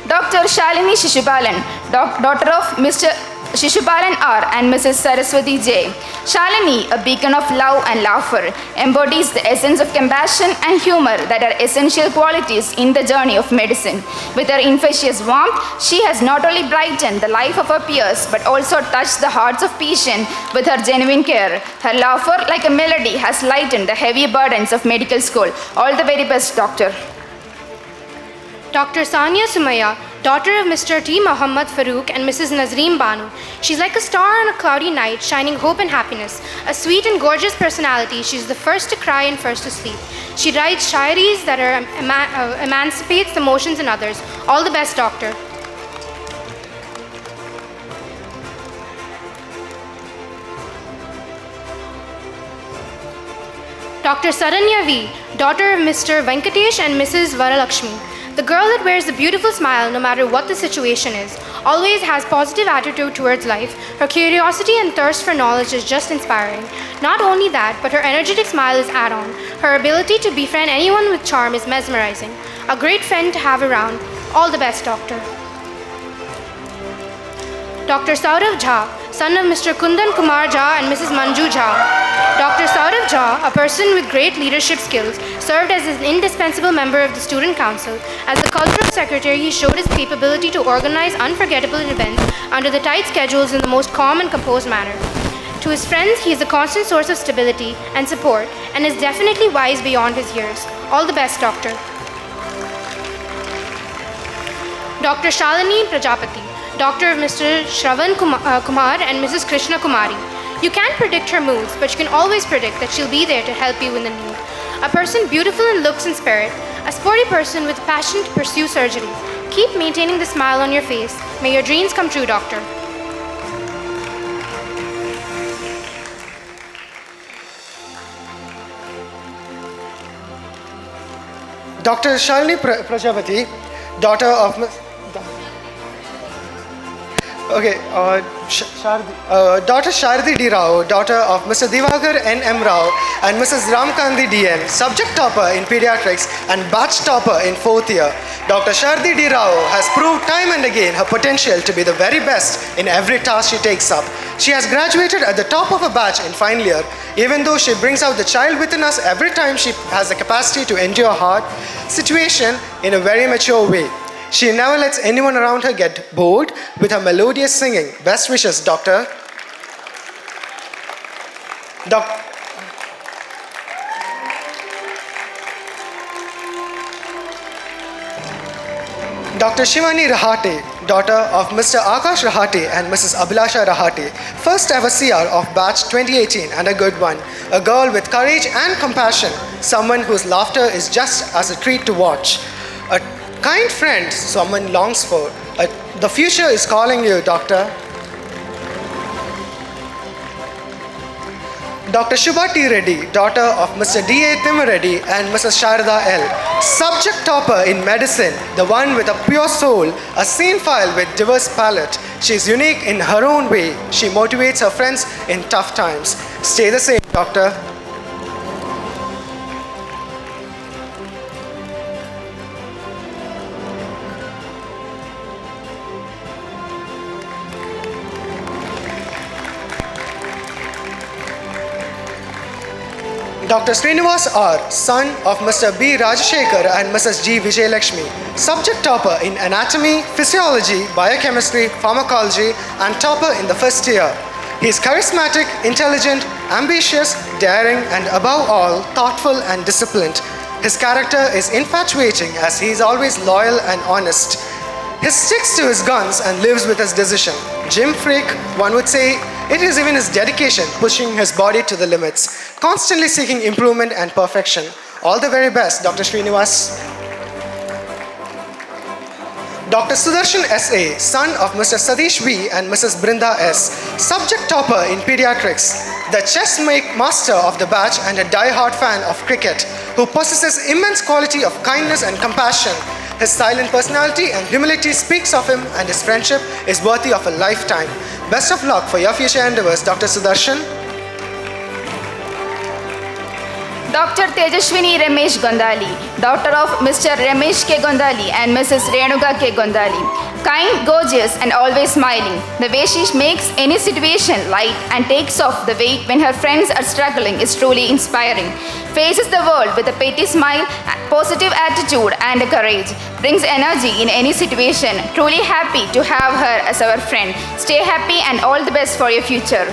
Dr. Shalini Shishubalan, daughter of Mr. Shishubalan R and Mrs. Saraswati J. Shalini, a beacon of love and laughter, embodies the essence of compassion and humor that are essential qualities in the journey of medicine. With her infectious warmth, she has not only brightened the life of her peers but also touched the hearts of patients with her genuine care. Her laughter, like a melody, has lightened the heavy burdens of medical school. All the very best, Doctor. Dr. Sania Sumaya, daughter of Mr. T. Muhammad Farooq and Mrs. Nazreem Banu. She's like a star on a cloudy night, shining hope and happiness. A sweet and gorgeous personality, she's the first to cry and first to sleep. She writes shairis that emancipates the emotions in others. All the best, Doctor. Dr. Saranya V, daughter of Mr. Venkatesh and Mrs. Varalakshmi. The girl that wears a beautiful smile no matter what the situation is, always has positive attitude towards life. Her curiosity and thirst for knowledge is just inspiring. Not only that, but her energetic smile is add-on. Her ability to befriend anyone with charm is mesmerizing. A great friend to have around. All the best, Doctor. Dr. Saurav Jha, son of Mr. Kundan Kumar Jha and Mrs. Manju Jha. Dr. Saurav Jha, a person with great leadership skills, served as an indispensable member of the Student Council. As the cultural secretary, he showed his capability to organize unforgettable events under the tight schedules in the most calm and composed manner. To his friends, he is a constant source of stability and support and is definitely wise beyond his years. All the best, Doctor. Dr. Shalini Prajapati, daughter of Mr. Shravan Kumar and Mrs. Krishna Kumari. You can't predict her moods, but you can always predict that she'll be there to help you in the need. A person beautiful in looks and spirit, a sporty person with passion to pursue surgery. Keep maintaining the smile on your face. May your dreams come true, Doctor. Dr. Shalini Prajapati, daughter of Daughter Shardi D. Rao, daughter of Mr. Divagar N. M. Rao and Mrs. Ramkandi D. N., subject topper in pediatrics and batch topper in 4th year. Dr. Shardi D. Rao has proved time and again her potential to be the very best in every task she takes up. She has graduated at the top of her batch in final year, even though she brings out the child within us every time she has the capacity to endure hard situation in a very mature way. She never lets anyone around her get bored with her melodious singing. Best wishes, Doctor. Dr. Shivani Rahate, daughter of Mr. Akash Rahate and Mrs. Abhilasha Rahate, first ever CR of batch 2018 and a good one. A girl with courage and compassion, someone whose laughter is just as a treat to watch. A kind friend someone longs for. The future is calling you, Doctor. Dr. Shubha T. Reddy, daughter of Mr. D.A. Thimareddy and Mrs. Sharada L. Subject topper in medicine, the one with a pure soul, a scene file with diverse palette. She is unique in her own way. She motivates her friends in tough times. Stay the same, Doctor. Dr. Srinivas R., son of Mr. B. Rajashekar and Mrs. G. Vijayalakshmi, subject topper in anatomy, physiology, biochemistry, pharmacology, and topper in the first year. He is charismatic, intelligent, ambitious, daring, and above all, thoughtful and disciplined. His character is infatuating as he is always loyal and honest. He sticks to his guns and lives with his decision. Gym freak, one would say. It is even his dedication, pushing his body to the limits, constantly seeking improvement and perfection. All the very best, Dr. Srinivas. Dr. Sudarshan S.A., son of Mr. Sadish V. and Mrs. Brinda S., subject topper in pediatrics, the chess master of the batch and a die-hard fan of cricket, who possesses immense quality of kindness and compassion. His silent personality and humility speaks of him, and his friendship is worthy of a lifetime. Best of luck for your future endeavors, Dr. Sudarshan. Dr. Tejashwini Ramesh Gondali, daughter of Mr. Ramesh K. Gondali and Mrs. Renuga K. Gondali. Kind, gorgeous, and always smiling. The way she makes any situation light and takes off the weight when her friends are struggling is truly inspiring. Faces the world with a pretty smile, positive attitude, and courage. Brings energy in any situation. Truly happy to have her as our friend. Stay happy and all the best for your future.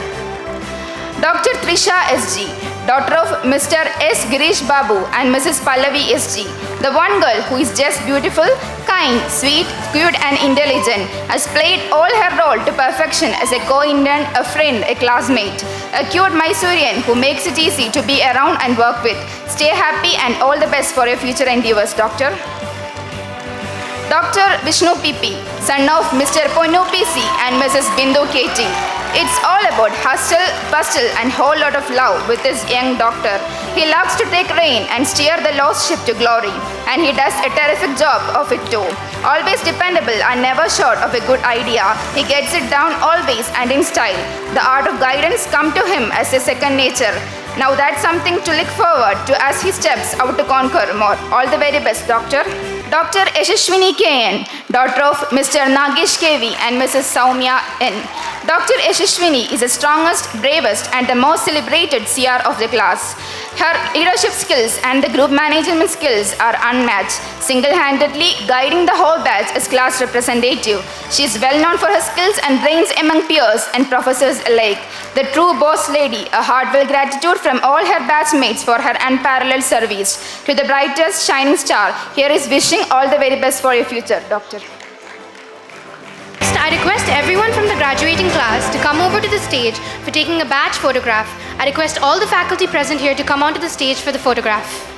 Dr. Trisha S.G., daughter of Mr. S. Girish Babu and Mrs. Pallavi S.G., the one girl who is just beautiful, kind, sweet, cute, and intelligent, has played all her role to perfection as a co-Indian, a friend, a classmate, a cute Mysorean who makes it easy to be around and work with. Stay happy and all the best for your future endeavors, Doctor. Dr. Vishnu P.P., son of Mr. Ponu P.C. and Mrs. Bindu K.T. It's all about hustle, bustle, and whole lot of love with his young doctor. He loves to take reign and steer the lost ship to glory, and he does a terrific job of it too. Always dependable and never short of a good idea. He gets it down always and in style. The art of guidance comes to him as a second nature. Now that's something to look forward to as he steps out to conquer more. All the very best, Doctor. Dr. Yashashwini K.N., daughter of Mr. Nagesh K.V. and Mrs. Saumya N. Dr. Yashashwini is the strongest, bravest, and the most celebrated CR of the class. Her leadership skills and the group management skills are unmatched, single-handedly guiding the whole batch as class representative. She is well known for her skills and brains among peers and professors alike. The true boss lady, a heartfelt gratitude from all her batchmates for her unparalleled service. To the brightest shining star, here is wishing all the very best for your future, Doctor. I request everyone from the graduating class to come over to the stage for taking a batch photograph. I request all the faculty present here to come onto the stage for the photograph.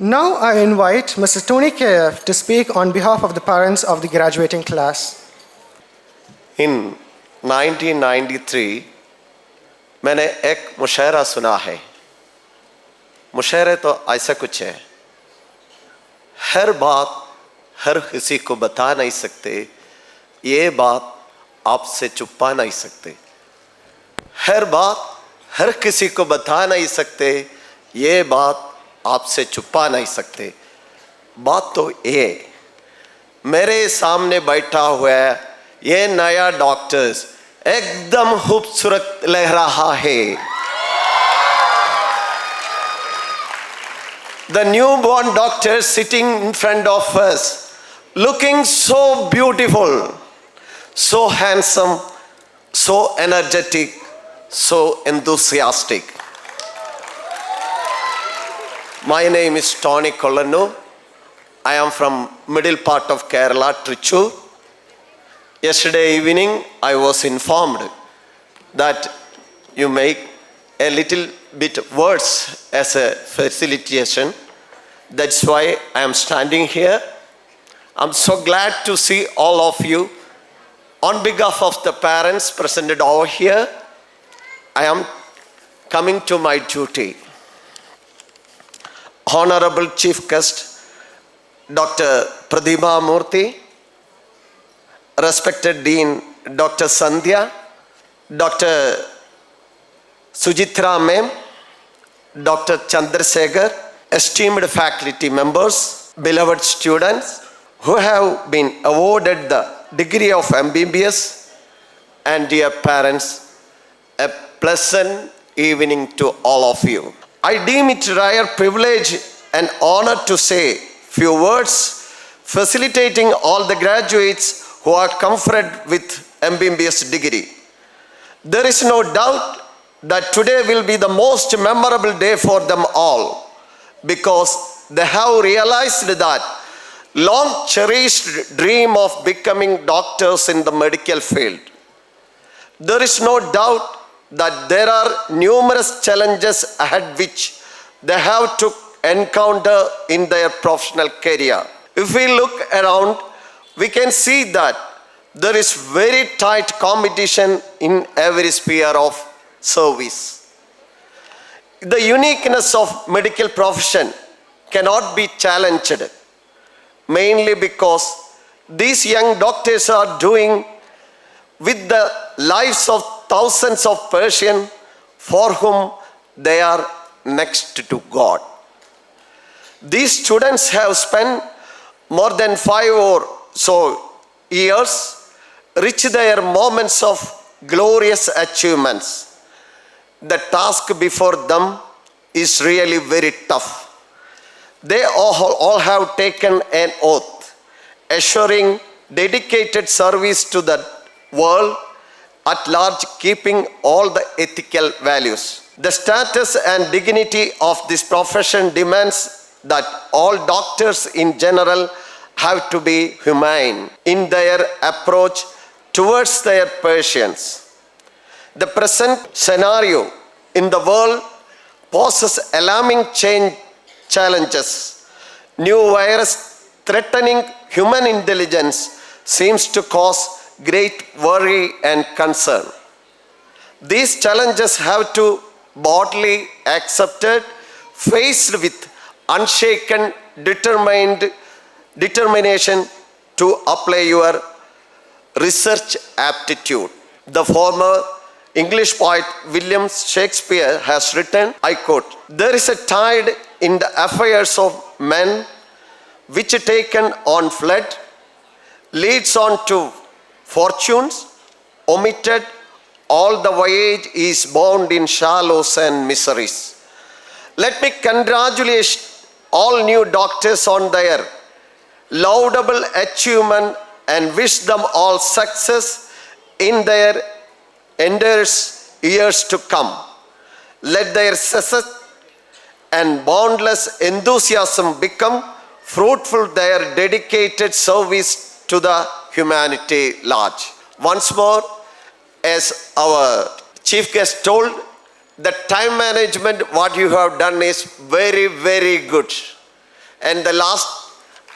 Now I invite Mrs. Tony KF to speak on behalf of the parents of the graduating class. In 1993 मैंने एक मुशायरा सुना है. मुशायरे तो ऐसा कुछ है, हर बात हर किसी को बता नहीं सकते, ये बात आपसे छुपा नहीं सकते. हर बात हर किसी को बता नहीं सकते, ये बात आपसे छुपा नहीं सकते. बात तो ये मेरे सामने बैठा हुआ है, ये नया डॉक्टर्स एकदम खूबसूरत लग रहा है. The newborn doctor sitting in front of us, looking so beautiful, so handsome, so energetic, so enthusiastic. My name is Tony Collanu. I am from middle part of Kerala, Trichur. Yesterday evening, I was informed that you make a little bit words as a facilitation. That's why I am standing here. I'm so glad to see all of you. On behalf of the parents presented over here, I am coming to my duty. Honorable Chief Guest, Dr. Pradibha Murthy, respected Dean Dr. Sandhya, Dr. Sujitra Ma'am, Dr. Chandrasekhar, esteemed faculty members, beloved students who have been awarded the degree of MBBS, and dear parents, a pleasant evening to all of you. I deem it a rare privilege and honor to say few words facilitating all the graduates who are conferred with MBBS degree. There is no doubt that today will be the most memorable day for them all, because they have realized that long cherished dream of becoming doctors in the medical field. There is no doubt that there are numerous challenges ahead which they have to encounter in their professional career. If we look around, we can see that there is very tight competition in every sphere of service. The uniqueness of medical profession cannot be challenged, mainly because these young doctors are doing with the lives of thousands of Persians for whom they are next to God. These students have spent more than 5 or so years, reach their moments of glorious achievements. The task before them is really very tough. They all have taken an oath, assuring dedicated service to the world at large, keeping all the ethical values. The status and dignity of this profession demands that all doctors in general have to be humane in their approach towards their patients. The present scenario in the world poses alarming challenges. New virus threatening human intelligence seems to cause great worry and concern. These challenges have to boldly accepted, faced with unshaken determination to apply your research aptitude. The former English poet William Shakespeare has written, I quote, "There is a tide in the affairs of men which taken on flood leads on to fortunes, omitted all the voyage is bound in shallows and miseries." Let me congratulate all new doctors on their laudable achievement and wish them all success in their endeavors years to come. Let their success and boundless enthusiasm become fruitful their dedicated service to the humanity large. Once more, as our chief guest told, the time management what you have done is very, very good. And the last,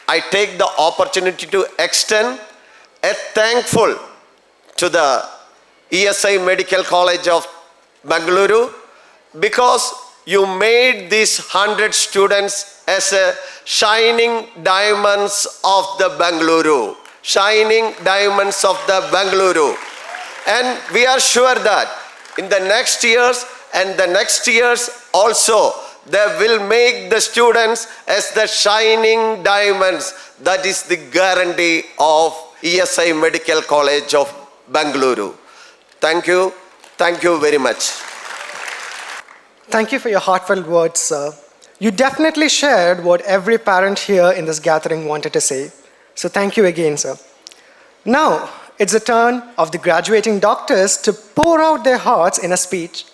I take the opportunity to extend a thankful to the ESI Medical College of Bangalore, because you made these 100 students as a shining diamonds of the Bangalore. Shining diamonds of the Bangalore. And we are sure that in the next years and the next years also, they will make the students as the shining diamonds. That is the guarantee of ESI Medical College of Bangalore. Thank you. Thank you very much. Thank you for your heartfelt words, sir. You definitely shared what every parent here in this gathering wanted to say. So thank you again, sir. Now, it's the turn of the graduating doctors to pour out their hearts in a speech.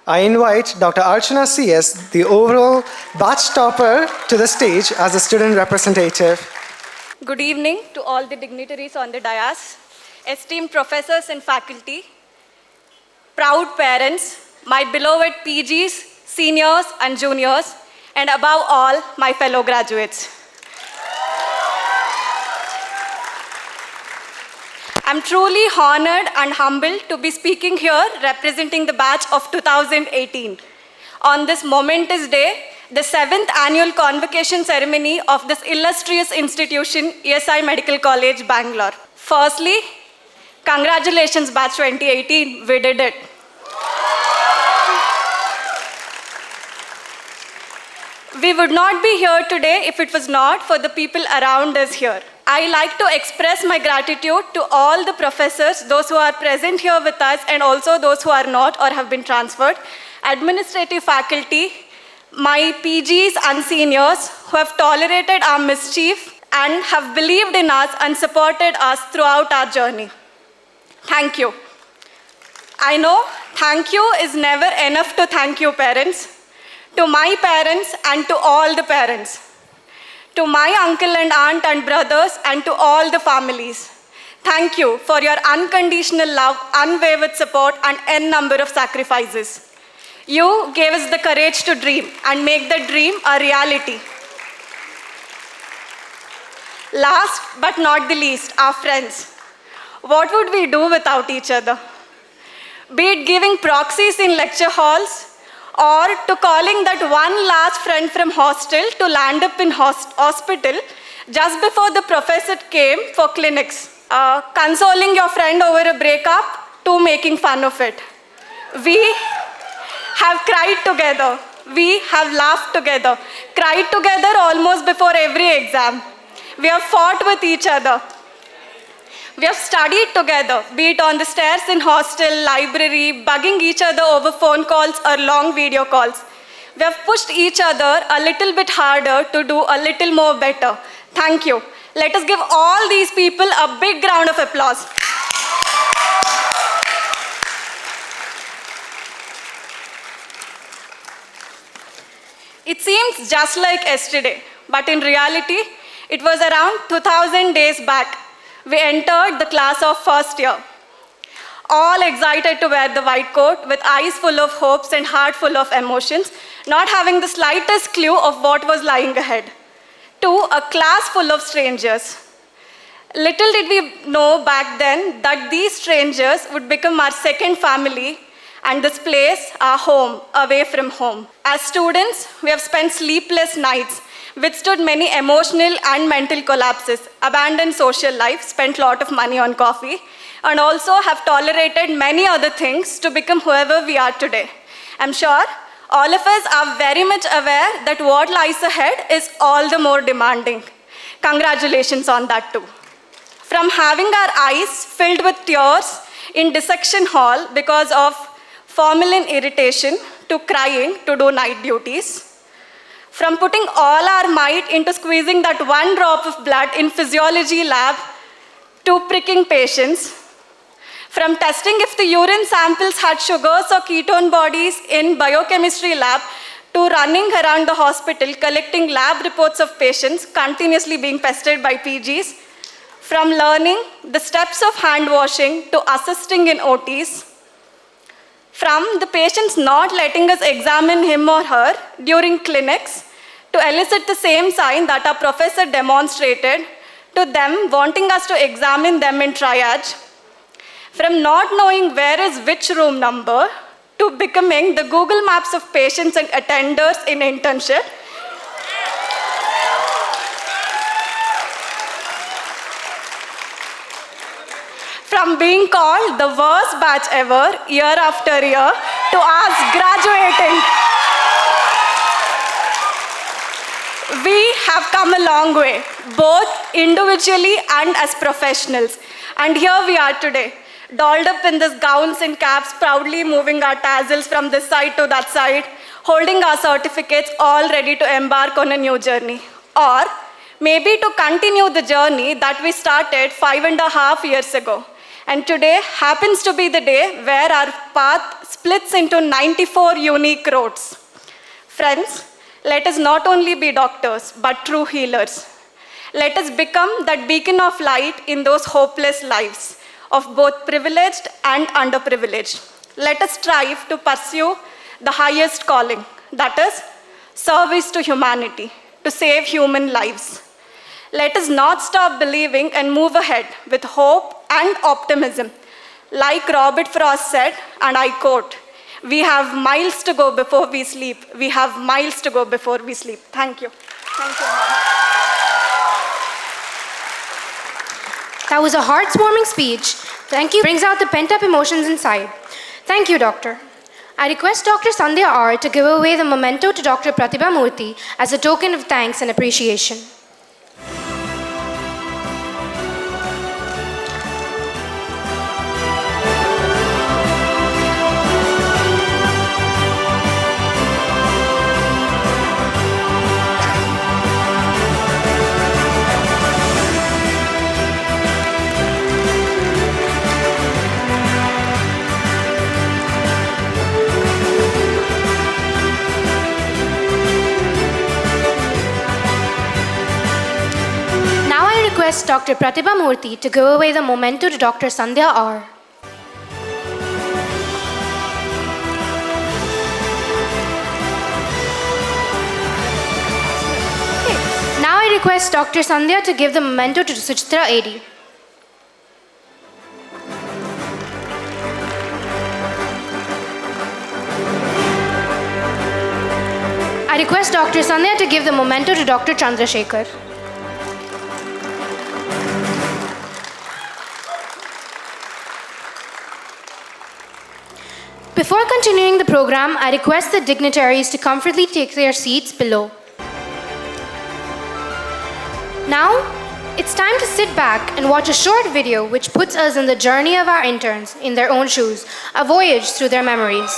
I invite Dr. Archana CS, the overall batch topper, to the stage as a student representative. Good evening to all the dignitaries on the dais, esteemed professors and faculty, proud parents, my beloved PGs, seniors and juniors, and above all, my fellow graduates. I'm truly honored and humbled to be speaking here representing the batch of 2018. On this momentous day, the 7th annual convocation ceremony of this illustrious institution, ESI Medical College, Bangalore. Firstly, congratulations batch 2018, we did it. We would not be here today if it was not for the people around us here. I like to express my gratitude to all the professors, those who are present here with us and also those who are not or have been transferred, administrative faculty, my PGs and seniors who have tolerated our mischief and have believed in us and supported us throughout our journey. Thank you. I know thank you is never enough to thank you, parents. To my parents and to all the parents. To my uncle and aunt and brothers and to all the families. Thank you for your unconditional love, unwavered support and n number of sacrifices. You gave us the courage to dream and make the dream a reality. Last but not the least, our friends. What would we do without each other? Be it giving proxies in lecture halls, or to calling that one last friend from hostel to land up in hospital just before the professor came for clinics. Consoling your friend over a breakup to making fun of it. We have cried together. We have laughed together. Cried together almost before every exam. We have fought with each other. We have studied together, be it on the stairs in hostel, library, bugging each other over phone calls or long video calls. We have pushed each other a little bit harder to do a little more better. Thank you. Let us give all these people a big round of applause. It seems just like yesterday, but in reality, it was around 2000 days back. We entered the class of first year, all excited to wear the white coat with eyes full of hopes and heart full of emotions, not having the slightest clue of what was lying ahead. To a class full of strangers. Little did we know back then that these strangers would become our second family and this place our home, away from home. As students, we have spent sleepless nights, withstood many emotional and mental collapses, abandoned social life, spent a lot of money on coffee, and also have tolerated many other things to become whoever we are today. I'm sure all of us are very much aware that what lies ahead is all the more demanding. Congratulations on that too. From having our eyes filled with tears in dissection hall because of formalin irritation to crying to do night duties. From putting all our might into squeezing that one drop of blood in physiology lab to pricking patients. From testing if the urine samples had sugars or ketone bodies in biochemistry lab to running around the hospital collecting lab reports of patients continuously being pestered by PGs. From learning the steps of hand washing to assisting in OTs. From the patients not letting us examine him or her during clinics to elicit the same sign that our professor demonstrated, to them wanting us to examine them in triage, from not knowing where is which room number, to becoming the Google Maps of patients and attenders in internship, from being called the worst batch ever year after year to us graduating. We have come a long way, both individually and as professionals. And here we are today, dolled up in these gowns and caps, proudly moving our tassels from this side to that side, holding our certificates, all ready to embark on a new journey. Or maybe to continue the journey that we started 5.5 years ago. And today happens to be the day where our path splits into 94 unique roads. Friends, let us not only be doctors, but true healers. Let us become that beacon of light in those hopeless lives of both privileged and underprivileged. Let us strive to pursue the highest calling, that is, service to humanity, to save human lives. Let us not stop believing and move ahead with hope and optimism. Like Robert Frost said, and I quote, "We have miles to go before we sleep. We have miles to go before we sleep." Thank you. Thank you, ma'am. That was a heart-warming speech. Thank you. Brings out the pent-up emotions inside. Thank you, Doctor. I request Dr. Sandhya R. to give away the memento to Dr. Pratibha Murthy as a token of thanks and appreciation. Request Dr. Pratibha Murthy to give away the memento to Dr. Sandhya R. Now I request Dr. Sandhya to give the memento to Suchitra AD. I request Dr. Sandhya to give the memento to Dr. Chandrasekhar. Before continuing the program, I request the dignitaries to comfortably take their seats below. Now, it's time to sit back and watch a short video which puts us in the journey of our interns in their own shoes, a voyage through their memories.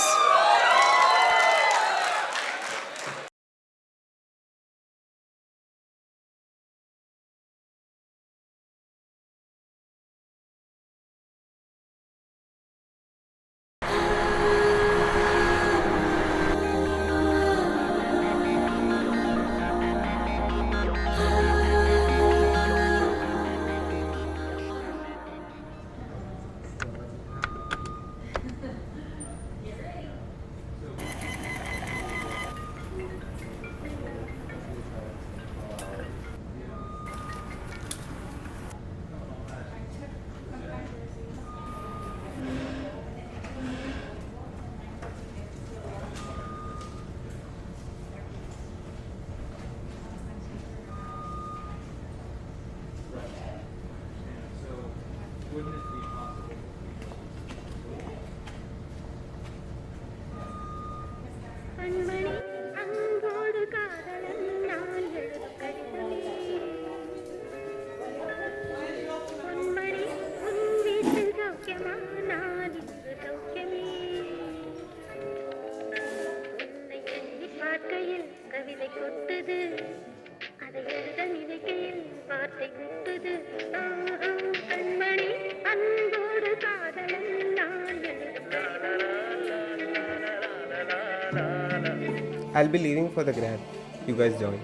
I'll be leaving for the grad. You guys join.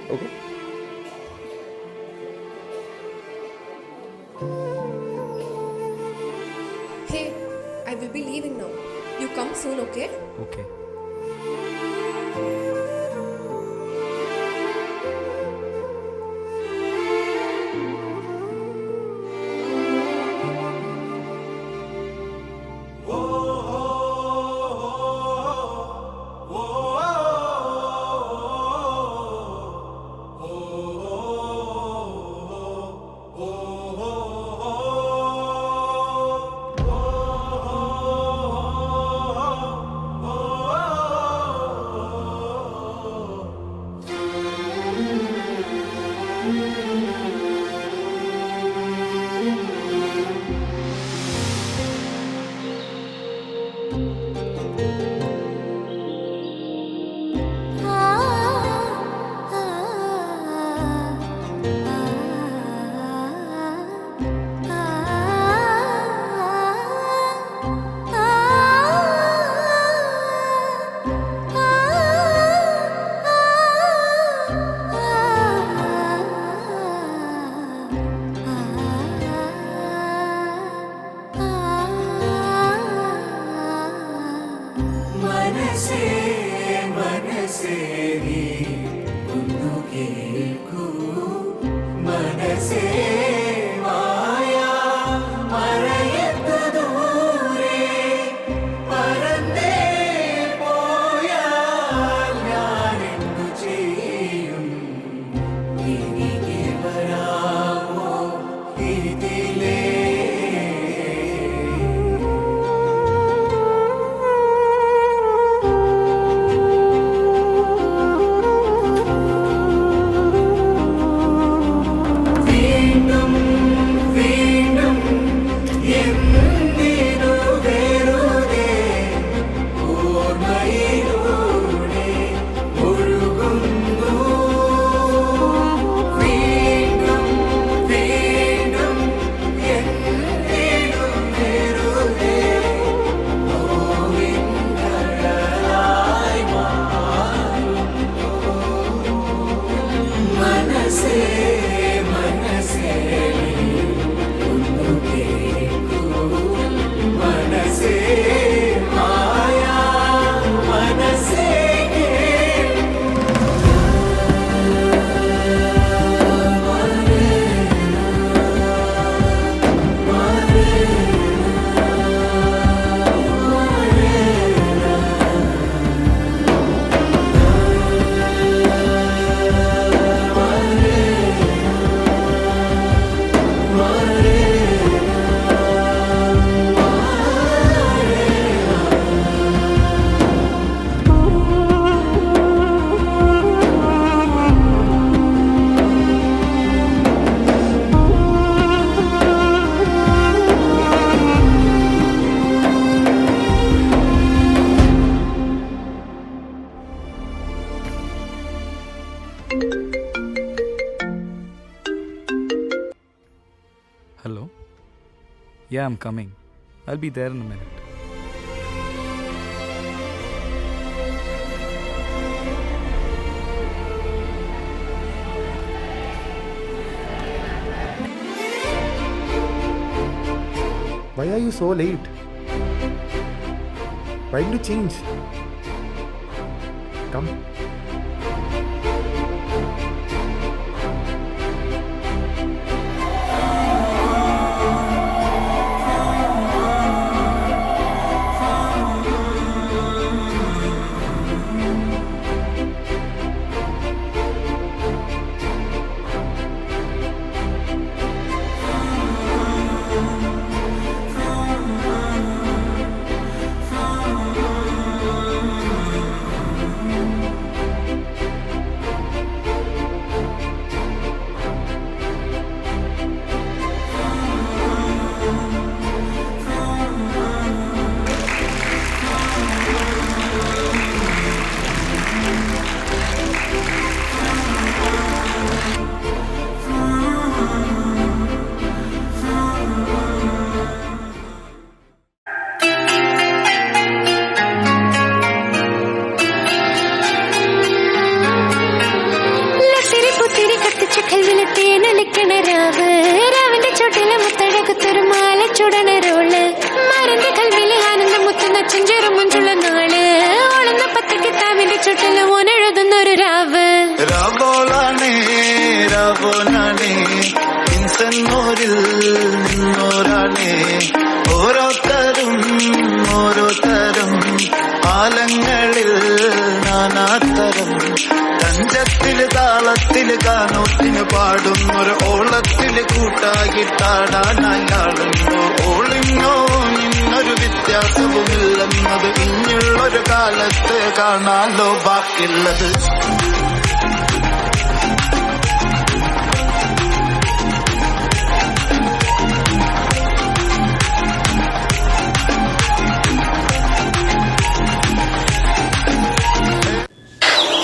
Okay? Hey, I will be leaving now. You come soon, okay? Okay. Hello? Yeah, I'm coming. I'll be there in a minute. Why are you so late? Why did you change? Come.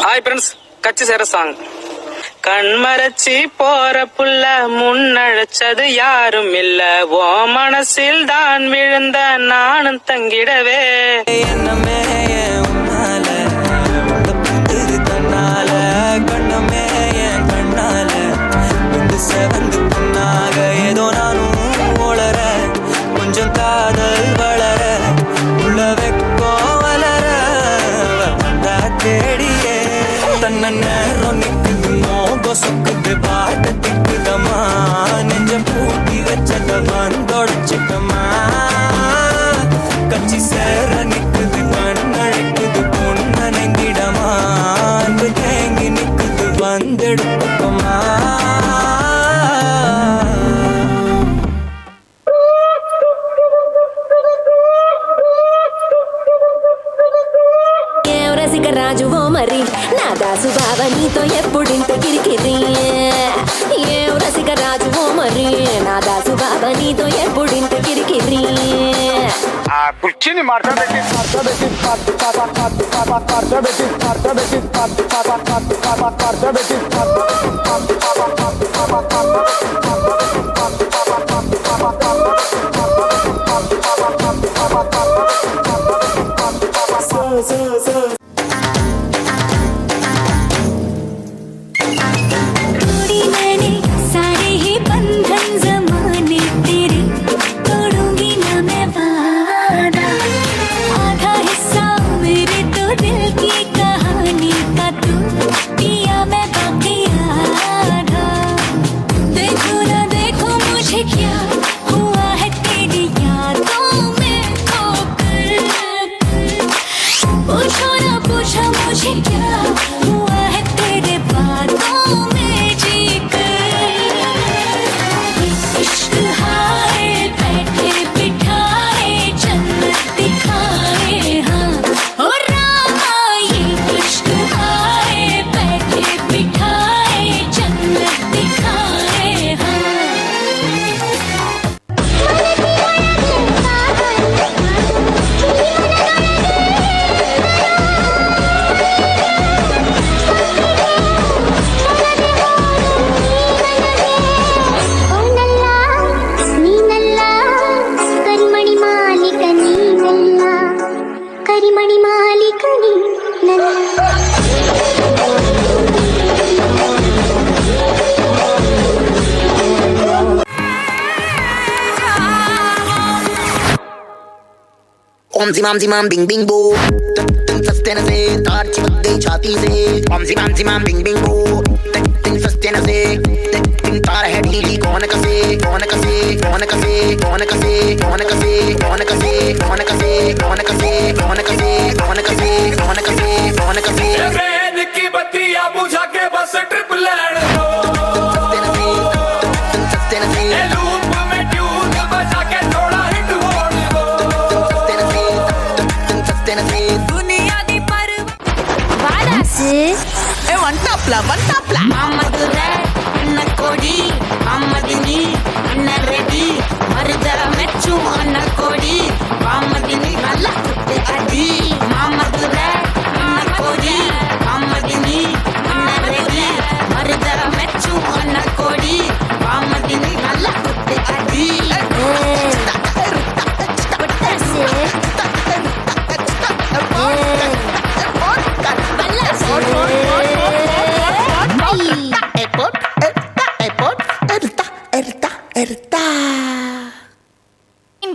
Hi friends, Pgimsr song. கண்மரச்சி போற புள்ள முன்னழைச்சது யாரும் இல்ல ஓ மனசில் தான் விழுந்த நானும் தங்கிடவே என்னமே உன்னால தன்னால கண்ணமே என் கண்ணால வந்து செவந்து புண்ணாக ஏதோ நானும் ஓளற கொஞ்சம் காதல் வளர உள்ள வெக்கோ வளர రసిక రాజువో మరి నా దాసు బావ నీతో ఎప్పుడింత కిరికిరి ఏం రసిక రాజువో మరి నా దాసు బావ నీతో ఎప్పుడింత కిరికిరి కుర్చీని మార్చబెట్టి ओम जिमाम बिंग बिंग बो तन सस्ते न से तार चिपक गई छाती से ओम जिमाम बिंग बिंग बो तन सस्ते न से तन तार है ढीली कौन कसे कौन कसे कौन कसे कौन कसे कौन कसे कौन कसे कौन कसे कौन कसे कौन कसे कौन कसे कौन कसे कौन कसे रेड की बत्तियां बुझा के बस ट्रिप लैंड दो सस्ते न से लूप में ट्यून बजा के थोड़ा हिट होने दो दुनिया दी पर वाडासी ए वन टॉपला मामदुरे अन्न कोडी मामदिनी अन्न रेडी मरदर मेच्चू अन्न कोडी मामदिनी नल्ला कुत्ते अडी मामदुरे अन्न कोडी मामदिनी अन्न रेडी मरदर मेच्चू अन्न कोडी मामदिनी नल्ला कुत्ते अडी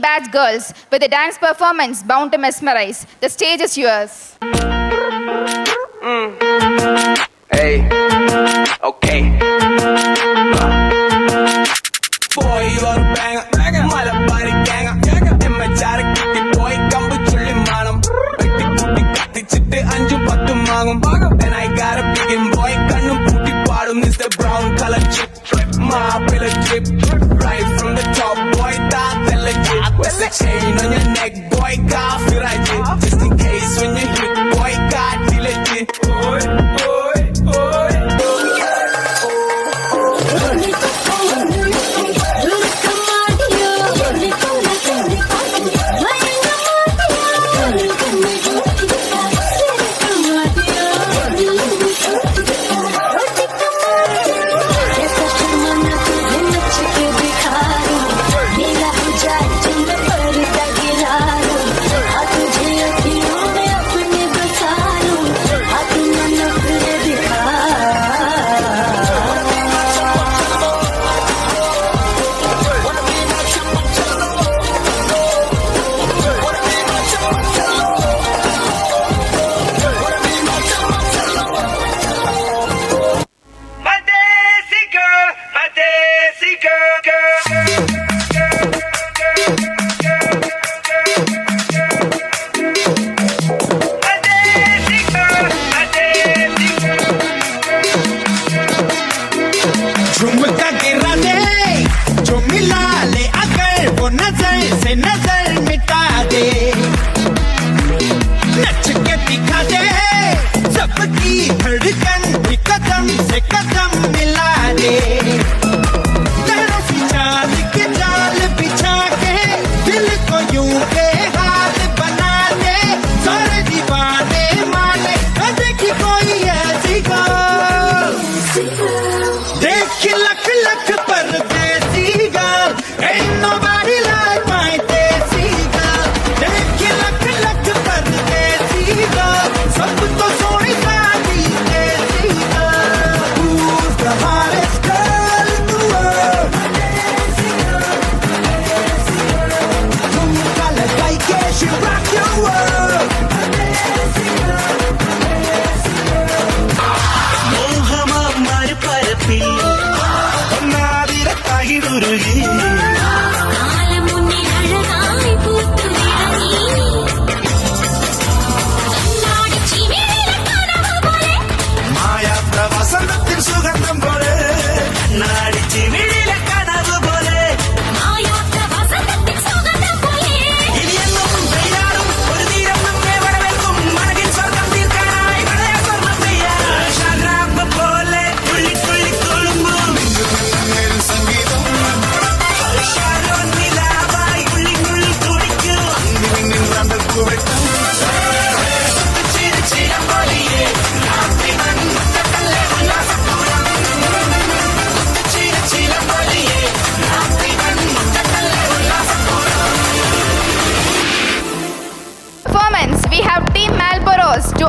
Batch girls with a dance performance bound to mesmerize. The stage is yours. Hey, okay. Boy, you are a banger, mala body ganger. Emma jara kiki boy, gambu chulli manam. Petti putti katti chitte anju pattu mangum. Then I got a bigin boy, kannu putti paadum is the brown color chip. Ma pilla drip, right from the top, boy, that tella chip. What's the chain on your neck, boy, coffee right it. Just in case when you hit, boy, got delete it. Boy, boy, boy. गिरा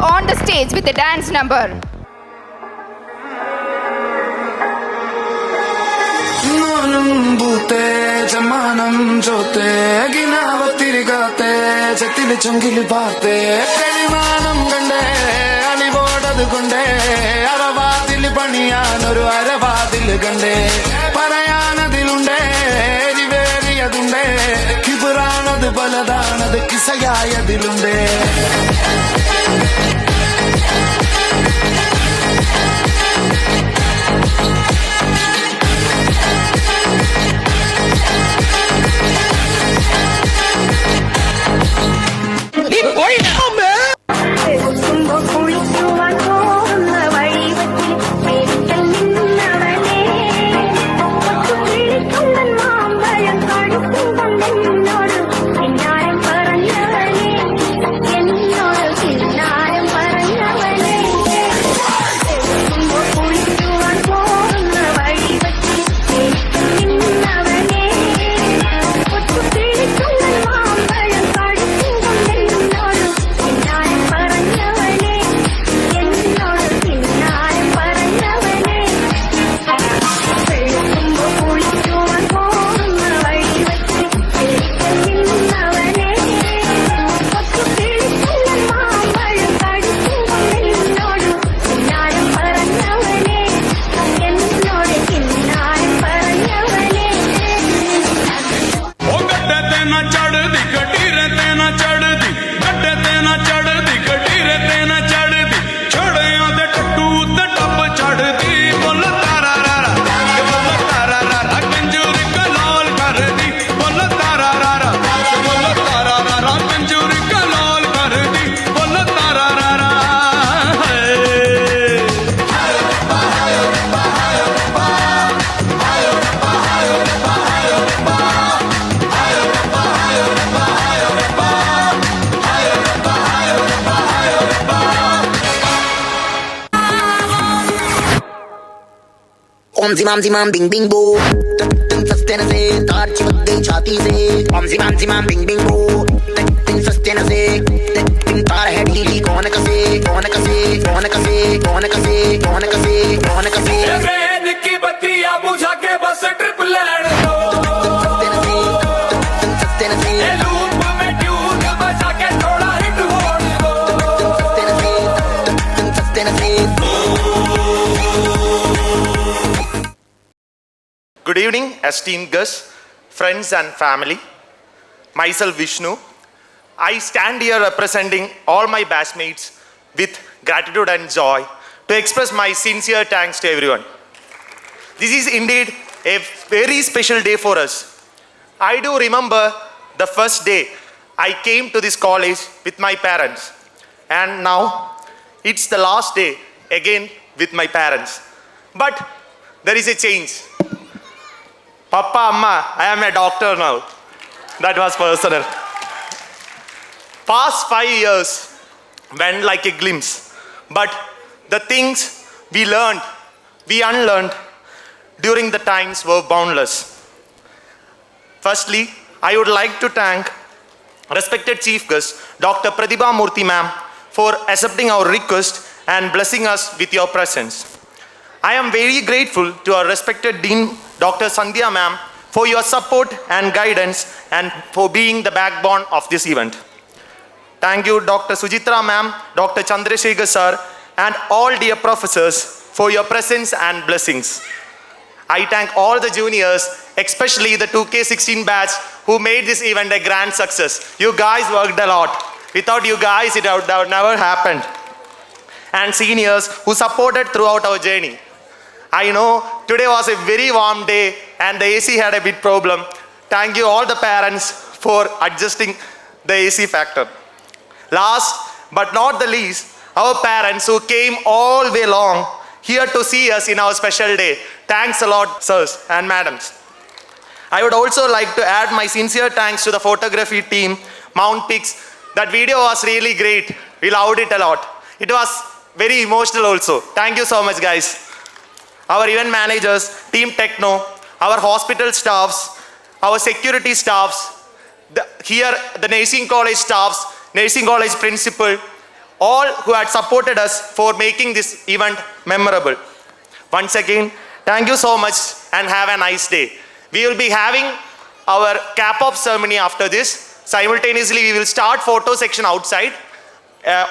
on the stage with a dance number. ബൂത്തേ ജമാനം ജോത്തേ ഗിനാവത്തിരികാത്തേ Chethil ചുങ്കിൽ പാത്തേ കരിമാനം കണ്ടേ അണിവോടത് കൊണ്ടേ അറവാതിൽ പണിയാനൊരു അരവാതിൽ കണ്ടേ പറയാനതിലുണ്ടേ എരിവേറിയതുണ്ടേ കിബിറാണത് പലതാണത് കിസയായതിലുണ്ടേ ओम जिमाम जिमाम Bing Bing बो तन सस्ते न से तार चिपक गई छाती से ओम जिमाम बिंग बिंग बो तन सस्ते न से तार है ढीली कौन कसे कौन कसे कौन कसे कौन कसे कौन कसे कौन कसे ट्रेन की बत्तियां बुझा के बस ट्रिप लैंड दो सस्ते न से लूप में ट्यून बजा के थोड़ा हिट होने दो सस्ते न से Good evening, esteemed guests, friends and family. Myself Vishnu. I stand here representing all my batchmates with gratitude and joy to express my sincere thanks to everyone. This is indeed a very special day for us. I do remember the first day I came to this college with my parents, and now it's the last day again with my parents. But there is a change. Papa, Amma, I am a doctor now. That was personal. Past 5 years went like a glimpse, but the things we learned, we unlearned during the times were boundless. Firstly, I would like to thank respected Chief Guest, Dr. Pratibha Murthy ma'am, for accepting our request and blessing us with your presence. I am very grateful to our respected Dean, Dr. Sandhya ma'am, for your support and guidance and for being the backbone of this event. Thank you, Dr. Sujitra ma'am, Dr. Chandrasekhar sir, and all dear professors for your presence and blessings. I thank all the juniors, especially the 2K16 batch, who made this event a grand success. You guys worked a lot. Without you guys, it would have never happened. And seniors who supported throughout our journey. I know today was a very warm day and the AC had a bit problem. Thank you all the parents for adjusting the AC factor. Last but not the least, our parents who came all the way long here to see us in our special day. Thanks a lot, sirs and madams. I would also like to add my sincere thanks to the photography team, Mountpix. That video was really great. We loved it a lot. It was very emotional also. Thank you so much, guys. Our event managers, Team Techno, our hospital staffs, our security staffs, the nursing college staffs, nursing college principal, all who had supported us for making this event memorable. Once again, thank you so much and have a nice day. We will be having our cap-off ceremony after this. Simultaneously, we will start photo section outside.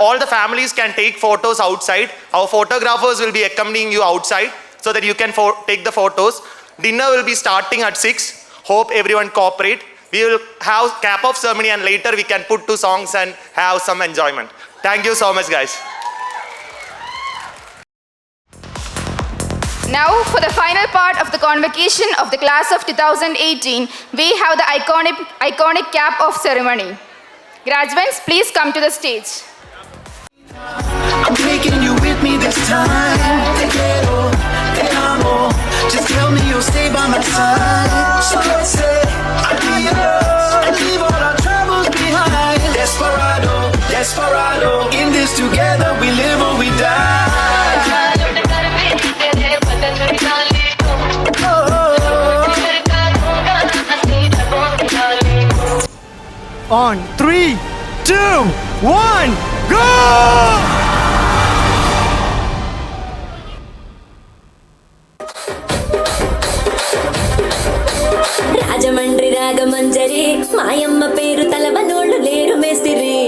All the families can take photos outside. Our photographers will be accompanying you outside so that you can take the photos. Dinner will be starting at 6. Hope everyone cooperate. We will have cap-off ceremony and later we can put 2 songs and have some enjoyment. Thank you so much, guys. Now, for the final part of the convocation of the class of 2018, we have the iconic cap-off ceremony. Graduates, please come to the stage. I'm taking you with me this time. Te quiero, te amo. Just tell me you'll stay by my side. So let's say I need love and leave all our troubles behind. Desperado, desperado. In this together we live or we die. On 3, 2, 1, go! Rajahmundry Ragamanjari మాయమ్మ పేరు తలవనోళ్ళు లేరు మేస్తిరి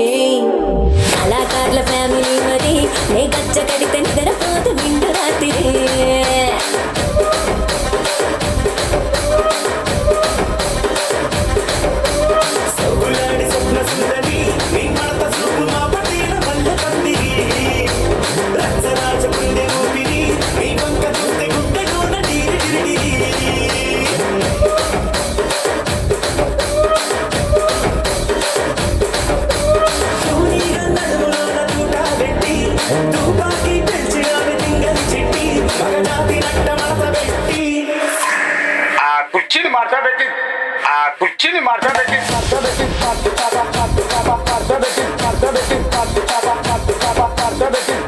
కళాకారుల family మరి నే గచ్చ కడితే నిద్రపోతు నిండు రాత్రి కుర్చీని మార్చబెట్టి కుర్చీని మార్చబెట్టి మార్చబెట్టి